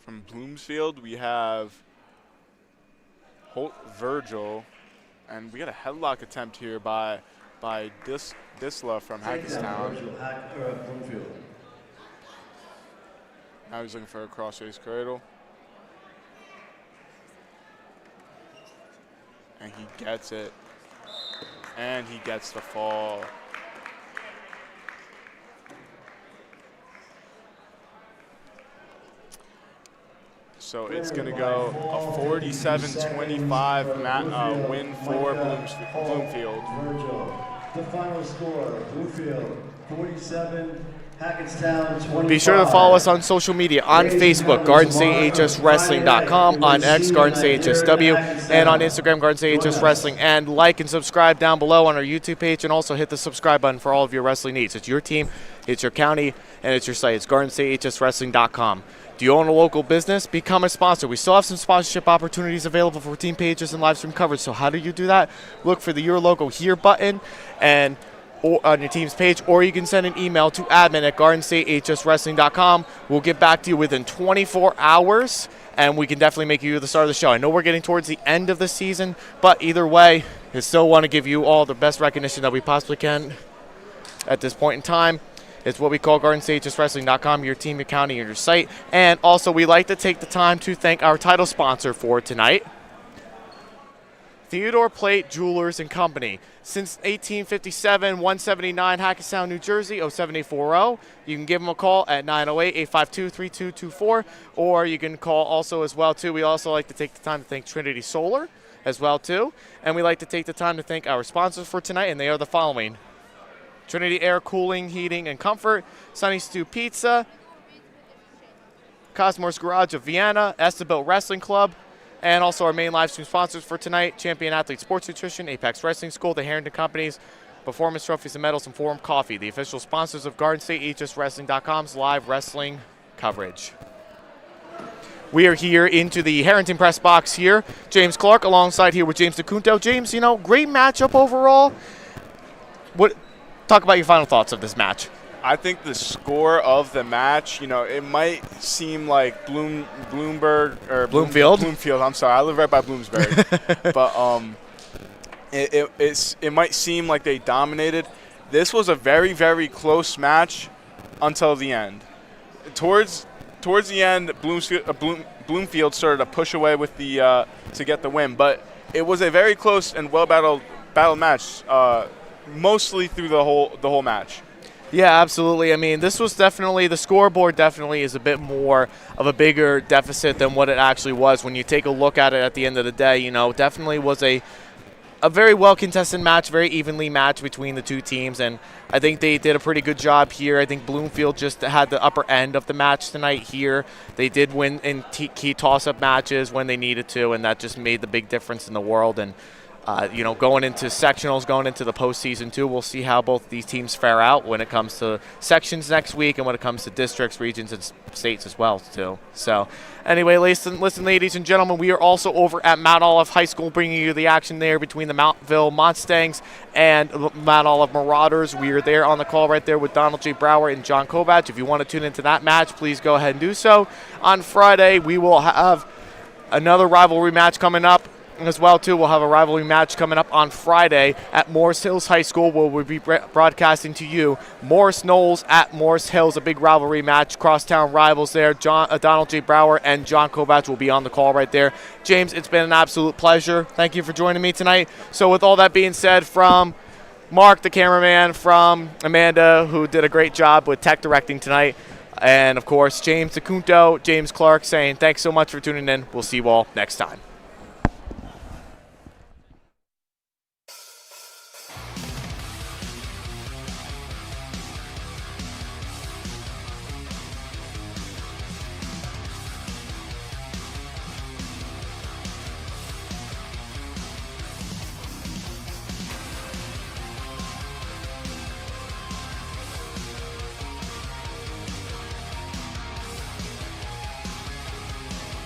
From Bloomfield, we have Holt Virgil, and we got a headlock attempt here by Disla from Hackettstown. Bloomfield. Now he's looking for a cross-face cradle. And he gets it. And he gets the fall. So it's going to go a 47-25 win for Bloomfield. Virgil. The final score, Bloomfield 47, Hackettstown 25. Be sure to follow us on social media, on Facebook, GardenStateHSWrestling.com, on X, GardenStateHSW, and on Instagram, GardenStateHSWrestling. And like and subscribe down below on our YouTube page, and also hit the subscribe button for all of your wrestling needs. It's your team, it's your county, and it's your site. It's GardenStateHSWrestling.com. Do you own a local business? Become a sponsor. We still have some sponsorship opportunities available for team pages and live stream coverage. So how do you do that? Look for the Your Logo Here button and on your team's page, or you can send an email to admin@GardenStateHSWrestling.com. We'll get back to you within 24 hours, and we can definitely make you the star of the show. I know we're getting towards the end of the season, but either way, I still want to give you all the best recognition that we possibly can at this point in time. It's what we call GardenStateHSWrestling.com, your team, your county, and your site. And also, we like to take the time to thank our title sponsor for tonight, Theodore Plate Jewelers and Company. Since 1857, 179 Hackettstown, New Jersey, 07840. You can give them a call at 908-852-3224, or you can call also as well, too. We also like to take the time to thank Trinity Solar as well, too. And we like to take the time to thank our sponsors for tonight, and they are the following: Trinity Air Cooling, Heating, and Comfort, Sunny Stew Pizza, Cosmore's Garage of Vienna, Estabel Wrestling Club, and also our main live stream sponsors for tonight, Champion Athlete Sports Nutrition, Apex Wrestling School, the Harrington Companies, Performance Trophies and Medals, and Forum Coffee, the official sponsors of GardenStateHSWrestling.com's live wrestling coverage. We are here into the Harrington press box here. James Clarke alongside here with James Dacunto. James, great matchup overall. Talk about your final thoughts of this match. I think the score of the match, it might seem like Bloomfield. I'm sorry, I live right by Bloomsbury. But it might seem like they dominated. This was a very, very close match until the end. Towards the end, Bloomfield started to push away with the to get the win, but it was a very close and well battle match. Mostly through the whole match. Yeah, absolutely. I mean, this was definitely, the scoreboard definitely is a bit more of a bigger deficit than what it actually was. When you take a look at it at the end of the day, definitely was a very well-contested match, very evenly matched between the two teams, and I think they did a pretty good job here. I think Bloomfield just had the upper end of the match tonight here. They did win in key toss-up matches when they needed to, and that just made the big difference in the world. And going into sectionals, going into the postseason too. We'll see how both these teams fare out when it comes to sections next week and when it comes to districts, regions, and states as well too. So anyway, listen, ladies and gentlemen, we are also over at Mount Olive High School bringing you the action there between the Mountville Mustangs and Mount Olive Marauders. We are there on the call right there with Donald J. Brower and John Kovach. If you want to tune into that match, please go ahead and do so. On Friday, we will have another rivalry match coming up as well too. We'll have a rivalry match coming up on Friday at Morris Hills High School, where we'll be broadcasting to you Morris Knowles at Morris Hills, a big rivalry match, crosstown rivals there. Donald J. Brower and John Kovach will be on the call right there. James, it's been an absolute pleasure. Thank you for joining me tonight. So with all that being said, from Mark, the cameraman, from Amanda, who did a great job with tech directing tonight, and of course James Dacunto, James Clarke saying thanks so much for tuning in. We'll see you all next time.